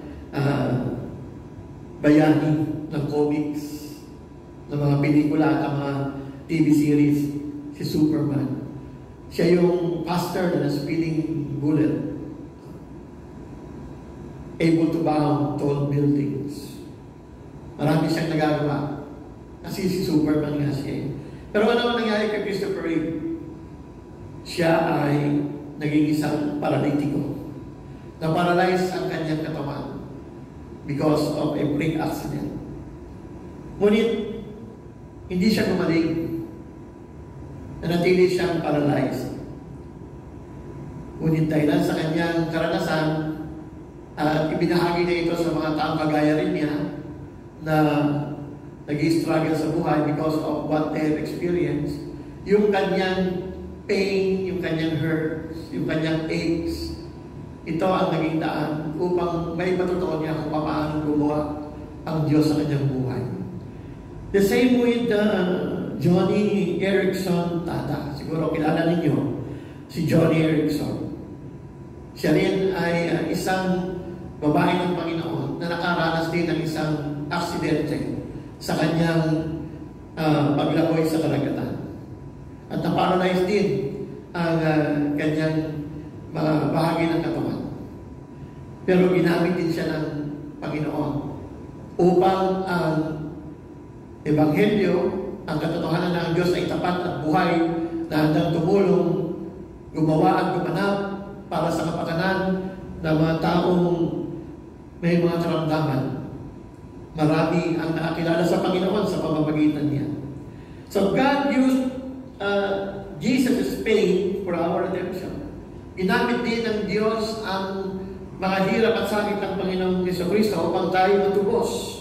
bayani ng comics, ng mga pelikula at mga TV series, si Superman. Siya yung pastor na speeding bullet, able to bound tall buildings. Marami siyang nagagawa kasi si Superman nga siya. Pero ano ang nangyari kay Christopher Reeve? Siya ay naging isang paralitiko. Na-paralyze ang kanyang katawan because of a freak accident. Ngunit, hindi siya gumaling. Nanatili siyang paralyzed. Ngunit dahilan sa kanyang karanasan, at ibinahagi na ito sa mga taong kagaya rin niya na nag-struggle sa buhay because of what they have experienced, yung kanyang pain, yung kanyang hurts, yung kanyang aches, ito ang naging daan upang may matutuon niya kung paano gumawa ang Diyos sa kanyang buhay. The same with Johnny Erickson Tata. Siguro kilala ninyo si Johnny Erickson. Siya rin ay isang babae ng Panginoon na nakaranas din ng isang aksidente sa kanyang paglagoy sa karagatan. At na-paralyze din ang kanyang mga bahagi ng katawan. Pero ginamit din siya ng Panginoon upang ang Ebanghelyo, ang katotohanan ng Diyos ay tapat at buhay na handang tumulong, gumawa at gumanap para sa kapakanan ng mga taong may mga karamdaman. Marami ang nakakilala sa Panginoon sa pamamagitan niya. So God used Jesus' pain for our redemption. Ginamit din ng Diyos ang mga hirap at sakit ng Panginoong Jesucristo upang tayo matubos.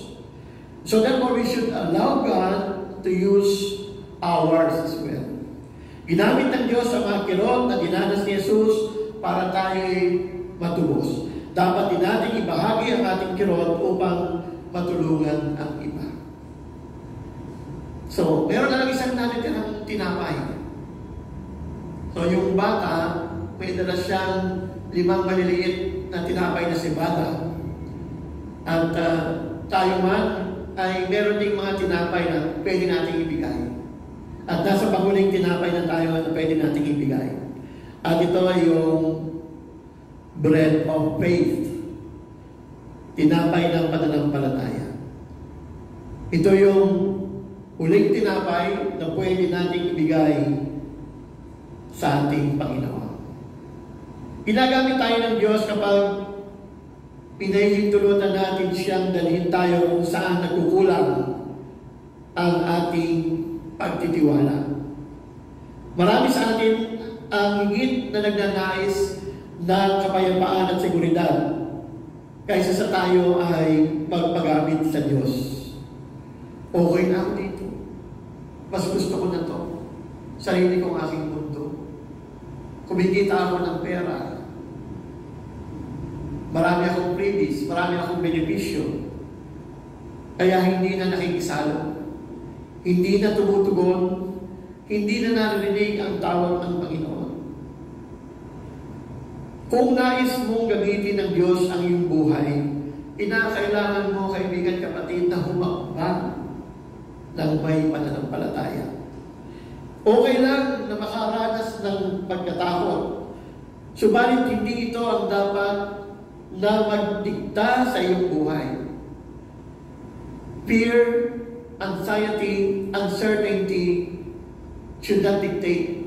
So therefore, we should allow God to use ours as well. Ginamit ng Diyos ang mga kirot na dinanas ni Jesus para tayo'y matubos. Dapat din natin ibahagi ang ating kirot upang matulungan ang iba. So, meron na lang isang natitirang tinapay. So, yung bata, may dala siyang 5 maliliit na tinapay na cebada. At tayo man ay meron ding mga tinapay na pwede nating ibigay. At nasa pahuling tinapay na tayo na pwede nating ibigay. At ito ay yung bread of faith. Tinapay ng pananampalataya. Ito yung huling tinapay na pwede nating ibigay sa ating Panginoon. Ginagamit tayo ng Diyos kapag pinahihintulutan natin siyang dalhin tayo kung saan nagkukulang ang ating pagtitiwala. Marami sa atin ang higit na nagnanais ng kapayapaan at seguridad kaysa sa tayo ay pagpagamit sa Diyos. Okay na ako dito. Mas gusto ko na to. Sarili kong aking mundo. Kumikita ako ng pera. Marami akong freebies, marami akong benepisyo. Kaya hindi na nakikisalo. Hindi na tumutugon. Hindi na naririnig ang tawag ng Panginoon. Kung nais mong gamitin ng Diyos ang iyong buhay, kinakailangan mo, kaibigan, kapatid, na humakbang ng may pananampalataya. Okay lang na makaranas ng pagkatakot. Subalit hindi ito ang dapat na magdikta sa iyong buhay. Fear, anxiety, uncertainty should not dictate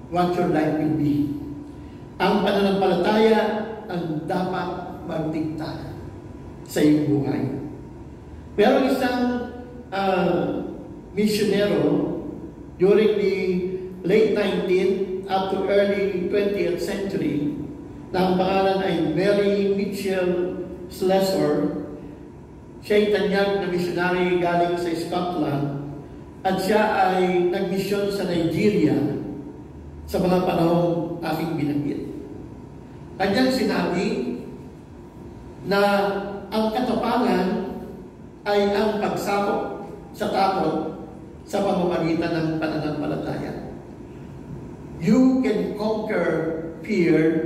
what your life will be. Ang pananampalataya ang dapat magdikta sa iyong buhay. Merong isang missionero during the late 19th up to early 20th century na ang pangalan ay Mary Mitchell Slessor. Siya ay tanyag na missionary galing sa Scotland At siya ay nagmisyon sa Nigeria sa mga panahong aking binanggit. Kanyang sinabi na ang katapangan ay ang pagsakop sa takot sa pamamagitan ng pananampalataya. You can conquer fear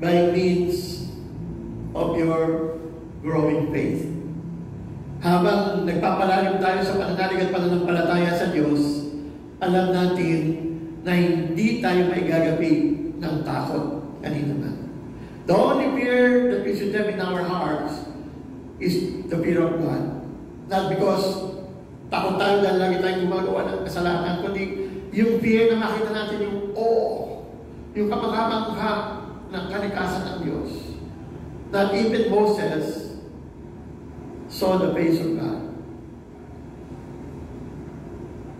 by means of your growing faith. Habang nagpapalalim tayo sa pananalig at pananampalataya sa Diyos, alam natin na hindi tayo maigagapi ng takot kanina na. The only fear that we should have in our hearts is the fear of God. Not because takot tayo dahil lagi tayong gumagawa ng kasalanan, kundi yung fear na makita natin yung yung kapag-amangha ng kalikasan ng Diyos. That even Moses saw the face of God.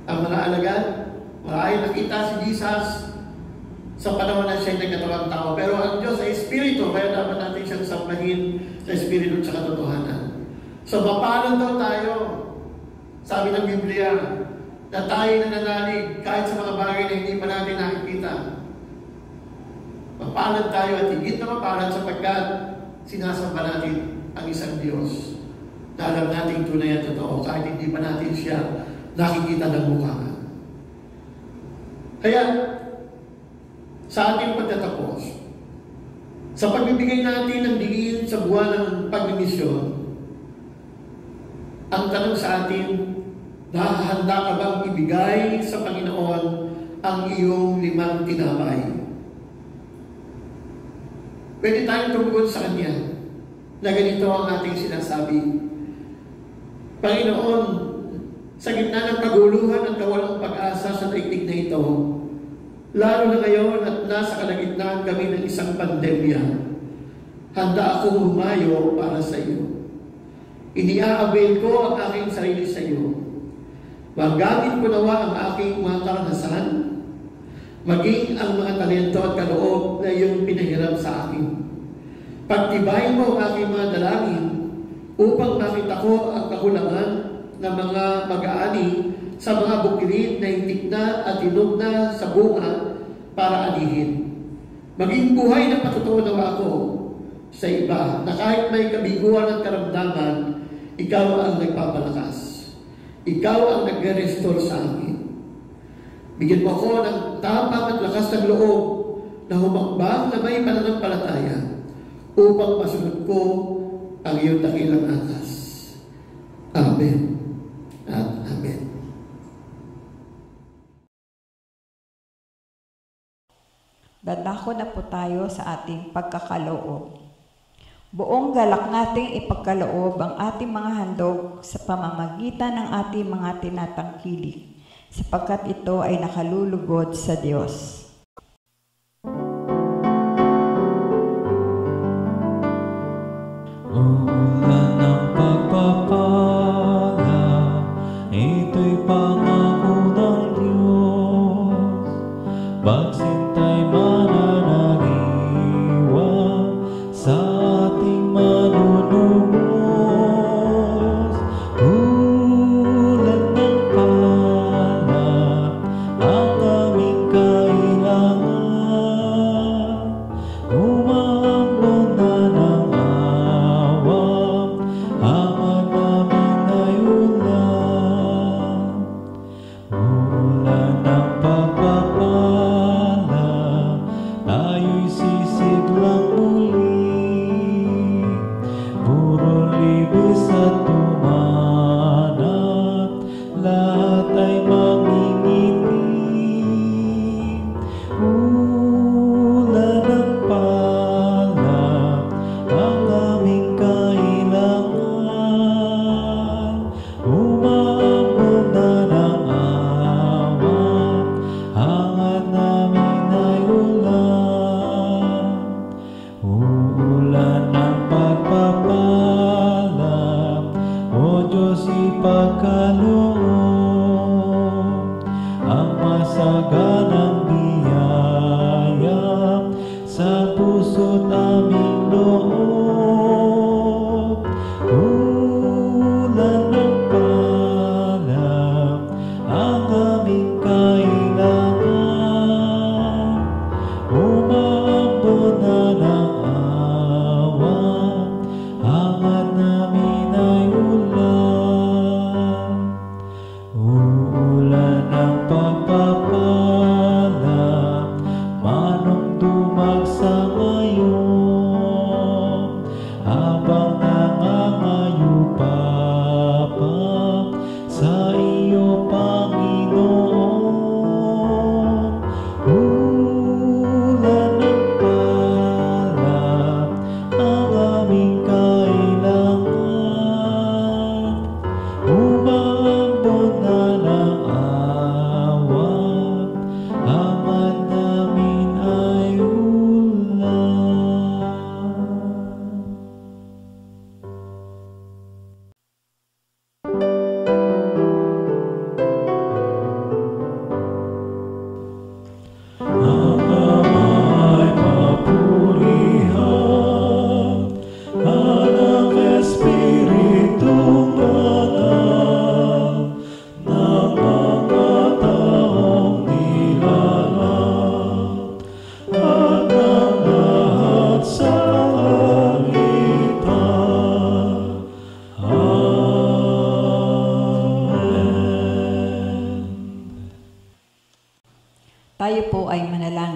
Ang mga alagad, maraming nakita si Jesus sa panahon na siya'y nagkatawang tao. Pero ang Diyos ay Espiritu, kaya dapat natin siyang sambahin sa Espiritu at sa katotohanan. So, mapalad daw tayo, sabi ng Biblia, na tayo nananalig kahit sa mga bagay na hindi pa natin nakikita. Mapalad tayo at higit na mapalad sapagkat sinasamba natin ang isang Diyos na alam natin tunay at totoo kahit hindi pa natin siya nakikita ng mukha. Kaya, sa ating pagtatapos, sa pagbibigay natin ng diin sa buwan ng pagmimisyon, ang tanong sa atin, handa ka bang ibigay sa Panginoon ang iyong 5 tinapay? Pwede tayong tumugon sa Kanya na ganito ang ating sinasabi. Panginoon, sa gitna ng kaguluhan at kawalang pag-asa sa daigdig na ito, lalo na ngayon at nasa kalagitnaan kami ng isang pandemya, handa akong humayo para sa iyo. Iniaabil ko ang aking sarili sa iyo. Magamit ko nawa ang aking mga karanasan, maging ang mga talento at kaloob na iyong pinahiram sa akin. Pagtibayin mo ang aking mga dalangin upang makita ko ang kakulangan ng mga mag-aani sa mga bukilid na hintik na at hinog na sa bunga para anihin. Maging buhay na patutunawa ako sa iba na kahit may kabiguan at karamdaman, ikaw ang nagpapalakas. Ikaw ang nag-restore sa akin. Bigyan mo ako ng tapang at lakas ng loob na humakbang na may pananampalataya upang masunod ko ang iyong dakilang atas. Amen at amen. Dadako na po tayo sa ating pagkakaloob. Buong galak nating ipagkaloob ang ating mga handog sa pamamagitan ng ating mga tinatangkilik, sapagkat ito ay nakalulugod sa Diyos. Uulan ng pagpapala, ito'y pangako ng Diyos. Pagsintay mananaliwa sa ating manunubos. Ulan ng pala ang aming kailangan.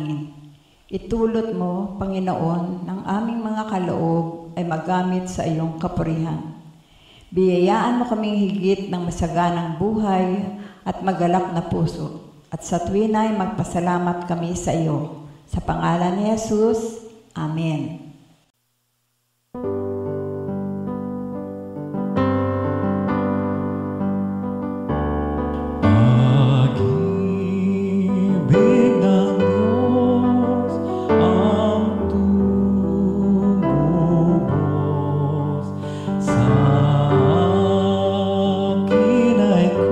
panalangin. Itulot mo, Panginoon, ng aming mga kaloob ay magamit sa iyong kapurihan. Biyayaan mo kaming higit ng masaganang buhay at magalak na puso. At sa tuwin ay magpasalamat kami sa iyo. Sa pangalan ni Jesus, Amen. Pag-ibig ng Diyos ang tumubos sa akin ay kumot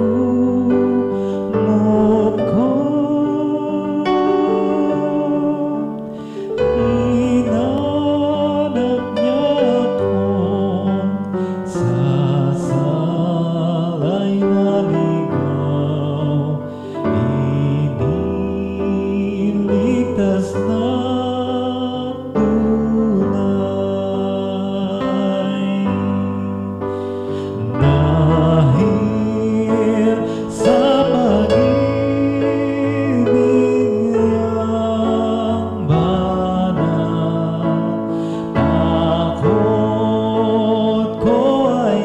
ko. Hinanap niya akong sasalay na ligaw. Iniligtas na tunay. Dahil sa pag-ibig niyang banal, takot ko ay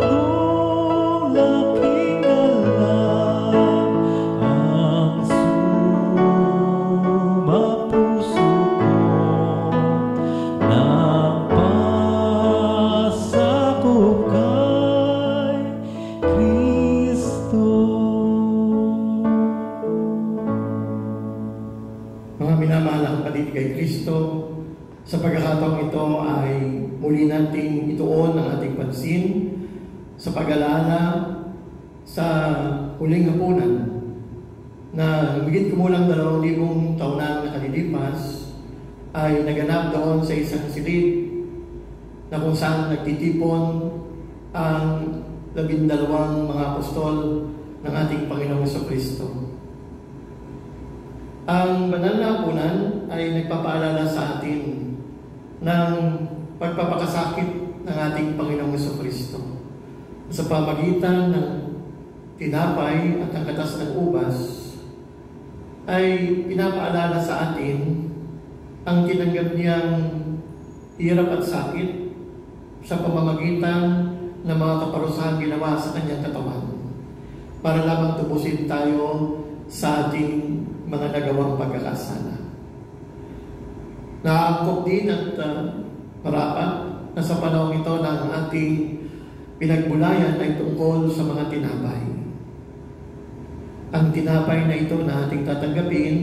anong laking galang ang sumapuso ko nang pasakop kay Kristo. Mga minamahal na kapatid kay Kristo, sa pagkakataong ito ay muli nating ituon ang ating pansin sa pag-alala sa huling hapunan na higit kumulang 2,000 taon na nakalilipas ay naganap doon sa isang silid na kung saan nagtitipon ang 12 mga apostol ng ating Panginoong Jesucristo. Ang banal na hapunan ay nagpapaalala sa atin ng pagpapakasakit ng ating Panginoong Jesucristo sa pamagitan ng tinapay at ang katas ng ubas ay pinapaalala sa atin ang tinanggap niyang hirap at sakit sa pamamagitan ng mga kaparusahan ginawa sa kanyang katawan para lamang tubusin tayo sa ating mga nagawang pagkakasala. Naangkop din at marapat na sa panahon ito ng ating pinagbulayan ay tungkol sa mga tinapay. Ang tinapay na ito na ating tatanggapin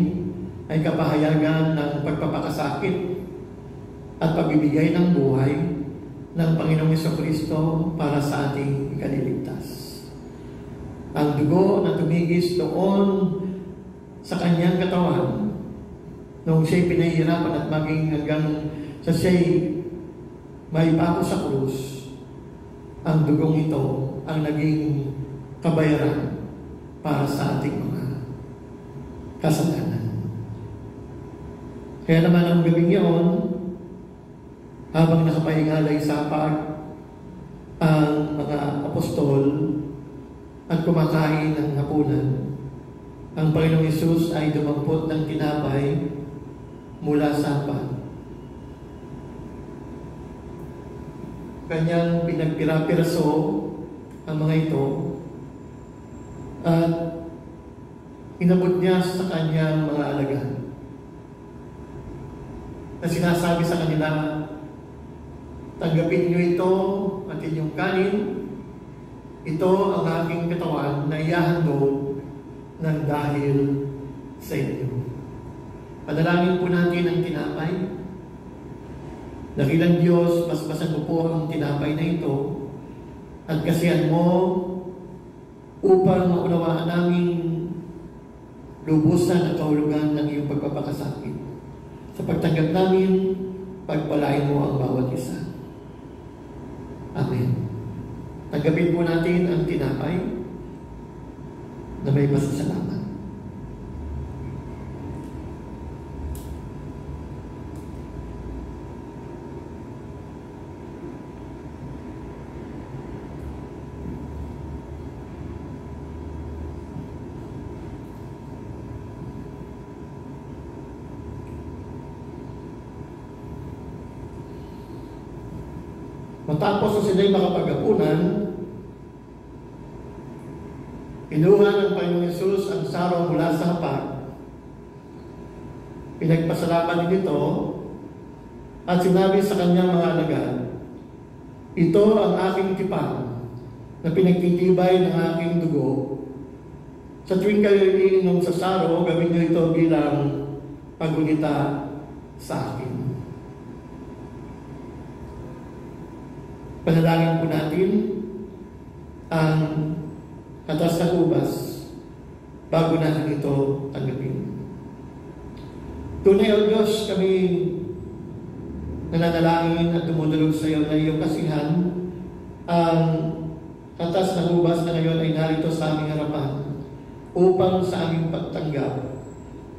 ay kapahayagan ng pagpapakasakit at pagbibigay ng buhay ng Panginoong Jesucristo para sa ating ikaliligtas. Ang dugo na tumigis doon sa kanyang katawan nung siya'y pinahihirapan at maging hanggang sa siya'y may pako sa krus, ang dugong ito ang naging kabayaran para sa ating mga kasalanan. Kaya naman ang gabing iyon, habang nakapahingalay sa ang mga apostol at kumakain ng hapunan, ang Panginoong Hesus ay dumampot ng tinapay mula sa hapag. Kanyang pinagpira-piraso ang mga ito at inabot niya sa kanyang mga alagad na sinasabi sa kanila, tanggapin niyo ito at inyong kanin. Ito ang aking katawan na ihahandog ng dahil sa inyo. Panalangin po natin ang tinapay. Dakilang Diyos, basbasan mo po ang tinapay na ito at kasihan mo upang maunawaan namin lubusan at kahulugan ng iyong pagpapakasakit. Sa pagtanggap namin, pagpalain mo ang bawat isa. Amen. Tanggapin po natin ang tinapay na may pasasalamat. Matapos na sila'y makapag-apunan, inuha ng Panginoong Yesus ang saro mula sa hapag. Pinagpasalamat din ito at sinabi sa kanyang mga alagad, ito ang aking tipan na pinagtitibay ng aking dugo. Sa tuwing kayo iinom sa saro, gawin niyo ito bilang paggunita sa akin. Panalangin po natin ang katas ng ubas bago natin ito tanggapin. Tunay o Diyos, kami nananalangin at dumudulog sa iyo na iyong kasihan. Ang katas ng ubas na ngayon ay narito sa aming harapan upang sa aming pagtanggap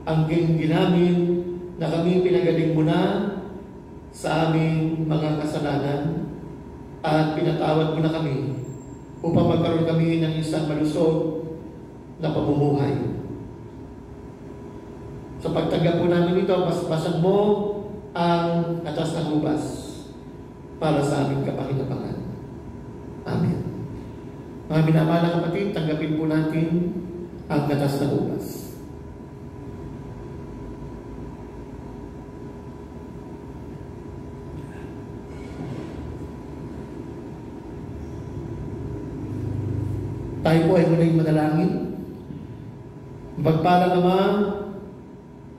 ang ginamin na kami pinagaling mo na sa aming mga kasalanan at pinatawad mo na kami upang magkaroon kami ng isang malusog na pamumuhay. Sa pagtanggap po namin ito, basbasan mo ang katas ng ubas para sa aming kapakinabangan. Amen. Mga minamahal na kapatid, tanggapin po natin ang katas ng ubas. Tayo po ay muling manalangin. Pagpala naman,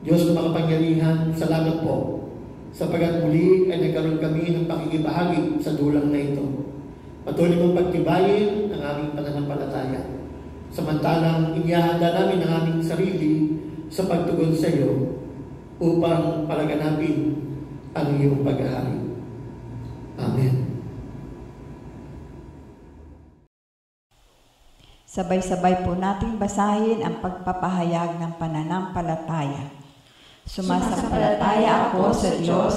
Diyos na makapangyarihan, salamat po sapagat muli ay nagkaroon kami ng pakikibahagi sa dulang na ito. Patuloy mong pagtibayin ang aming pananampalataya. Samantalang inihahanda namin ang aming sarili sa pagtugon sa iyo upang palaganapin ang iyong paghahari. Amen. Sabay-sabay po nating basahin ang pagpapahayag ng pananampalataya. Sumasampalataya ako sa Diyos,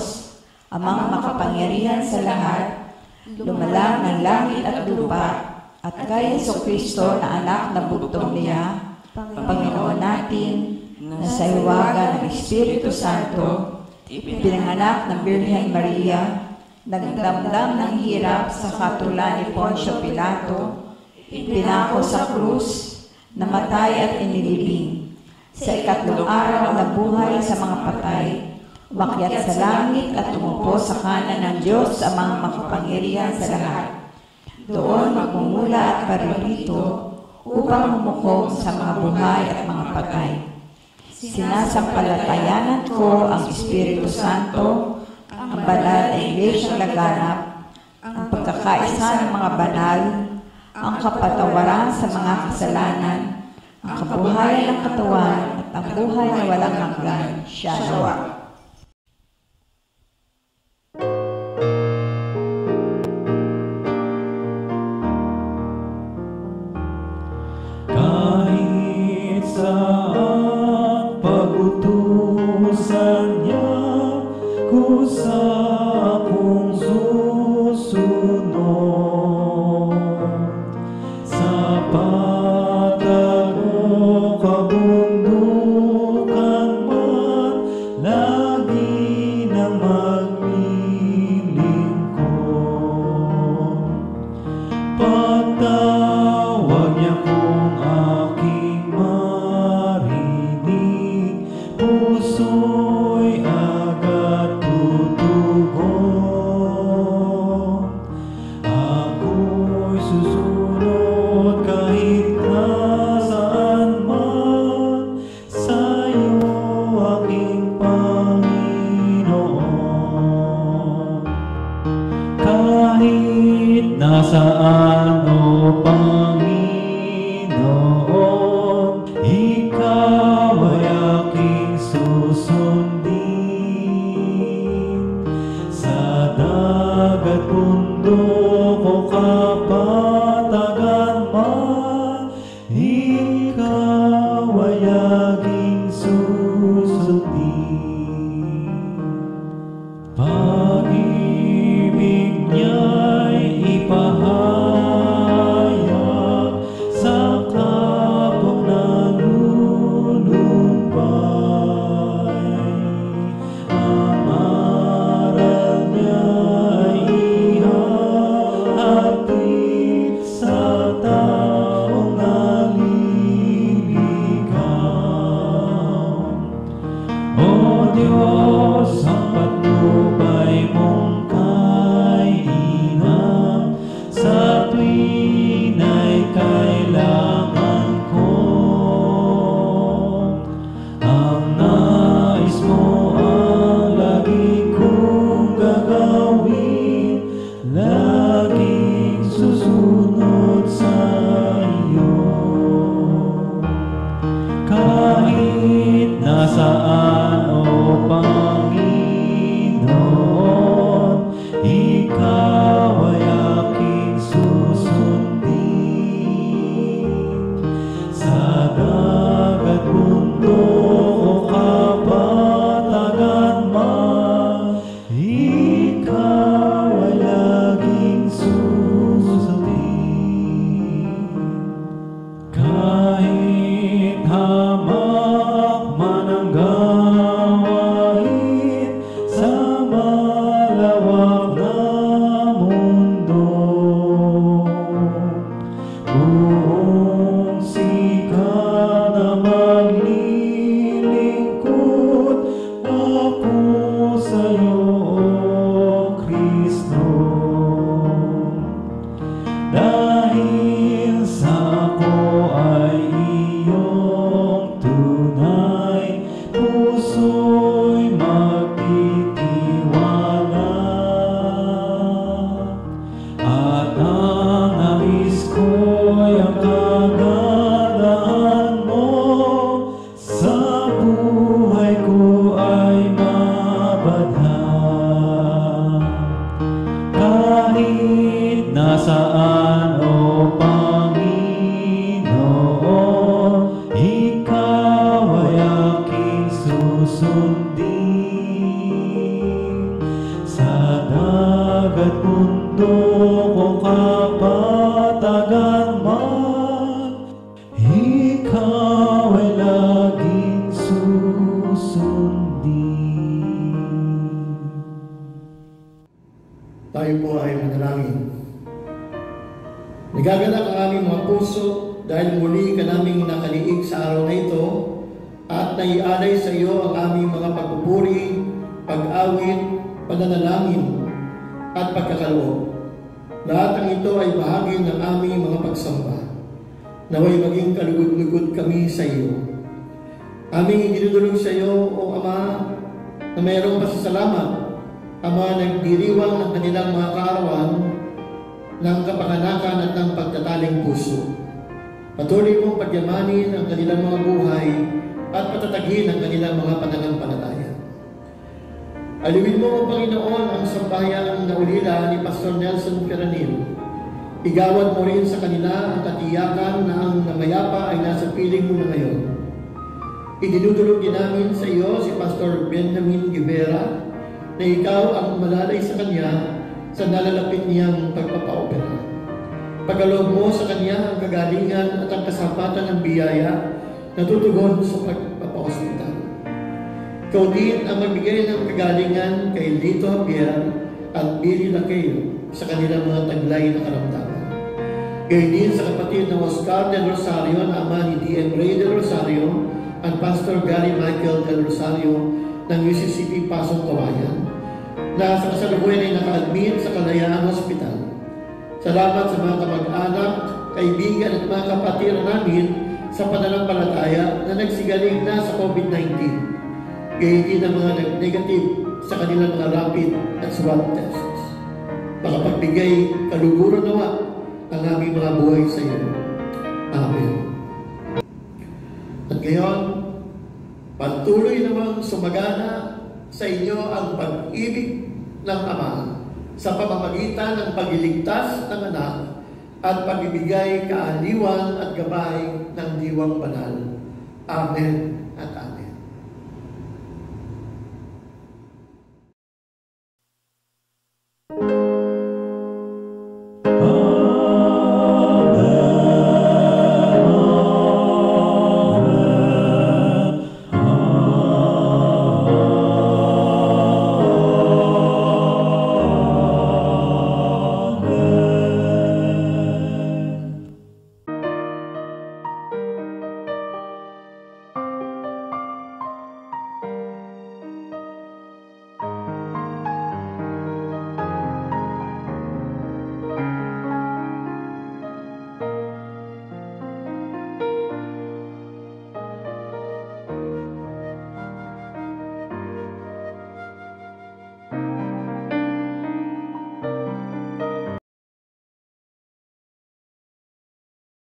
amang makapangyarihan sa lahat, lumalang ng langit at lupa, at kay Jesucristo na anak na bugtong niya, Panginoon natin, na sa hiwaga ng Espiritu Santo, pinanganak ng Birhen Maria, nagdamdam ng hirap sa katulad ni Poncio Pilato, pinako sa krus, namatay at inilibing. Sa ikatlong araw na buhay sa mga patay, umakyat sa langit at umupo sa kanan ng Diyos sa mga makapangyarihan sa lahat. Doon magmumula at paririto upang humukom sa mga buhay at mga patay. Sinasampalatayanan ko ang Espiritu Santo, ang banal na Iglesia laganap, ang pagkakaisa ng mga banal, ang kapatawaran sa mga kasalanan, ang kabuhayan ng katawan at ang buhay na walang hanggan. Shalom. Kahit saan pag-utusan niya, kusa kong susunod. Sa patago kabundukan man, lagi na maglilingkod. Pagtawag niya kung aking marinig, puso'y agad tutugon. taong naliligaw. O Diyos, ang patnubay mong kainam sa tuwin ay kailangan ko. Ang nais mo ang lagi kong gagawin, laging susunod sa iyo. Kahit nasaan o Panginoon, ikaw ay aking susundin. Sa dagat, bundok o kapatagan man, ikaw ay laging susundin. Kahit hamak man ang gawain sa malawak na mundo, buong sikap na maglilingkod ako sa iyo, O Kristo. Dahil sa ako ay iyong tunay, puso'y magtitiwala. At ang nais ko'y ang kagandahan mo, sa buhay ko ay mabadhang. Kahit nasaan, O Panginoon, ikaw ay aking susundin. Sa dagat, bundok o kapatagan man, ikaw ay laging susundin. Tayo po ay manalangin. Nagagalak ang aming mga puso dahil muli ka naming nakaliig sa araw na ito at naialay sa iyo ang aming mga pagpupuri, pag-awit, pananalangin at pagkakaloob. Lahat ng ito ay bahagi ng aming mga pagsamba. Naway maging kalugod-lugod kami sa iyo. Aming idinudulog sa iyo, O Ama, na mayroong pasasalamat ang mga nagdiriwang ng kanilang mga kaarawan ng kapanganakan at ng pagtataling puso. Patuloy mong pagyamanin ang kanilang mga buhay at patatagin ang kanilang mga pananampalataya. Aliwin mo, Panginoon, ang sambahayan na ulila ni Pastor Nelson Peranil. Igawad mo rin sa kanila ang katiyakan na ang namayapa ay nasa piling mo na ngayon. Idinudulog din namin sa iyo si Pastor Benjamin Guevara na ikaw ang malalay sa kanya sa nalalapit niyang pagpapaopera. Pagkaloob mo sa kanya ang kagalingan at ang kasapatan ng biyaya na tutugon sa pagpapaospital. Ikaw din ang magbigay ng kagalingan kay Lito Javier at Billy Laqueo sa kanilang mga taglay na karamdaman. Gayon din sa kapatid na Oscar del Rosario na ama ni D.M. Ray del Rosario at Pastor Gary Michael del Rosario ng UCCP Pasong Kawayan na sa kasalukuyan ay naka-admit sa Kalayaan Hospital. Salamat sa mga kamag-anak, kaibigan at mga kapatid namin sa pananampalataya na nagsigaling na sa COVID-19. Gayon din ang mga negative sa kanilang mga rapid at swab tests. Makapagbigay kaluguran nawa ang aming mga buhay sa iyo. Amen. At ngayon, patuloy namang sumagana sa inyo ang pag-ibig ng Ama sa pamamagitan ng pagliligtas ng anak at pagbibigay kaaliwan at gabay ng diwang banal. Amen.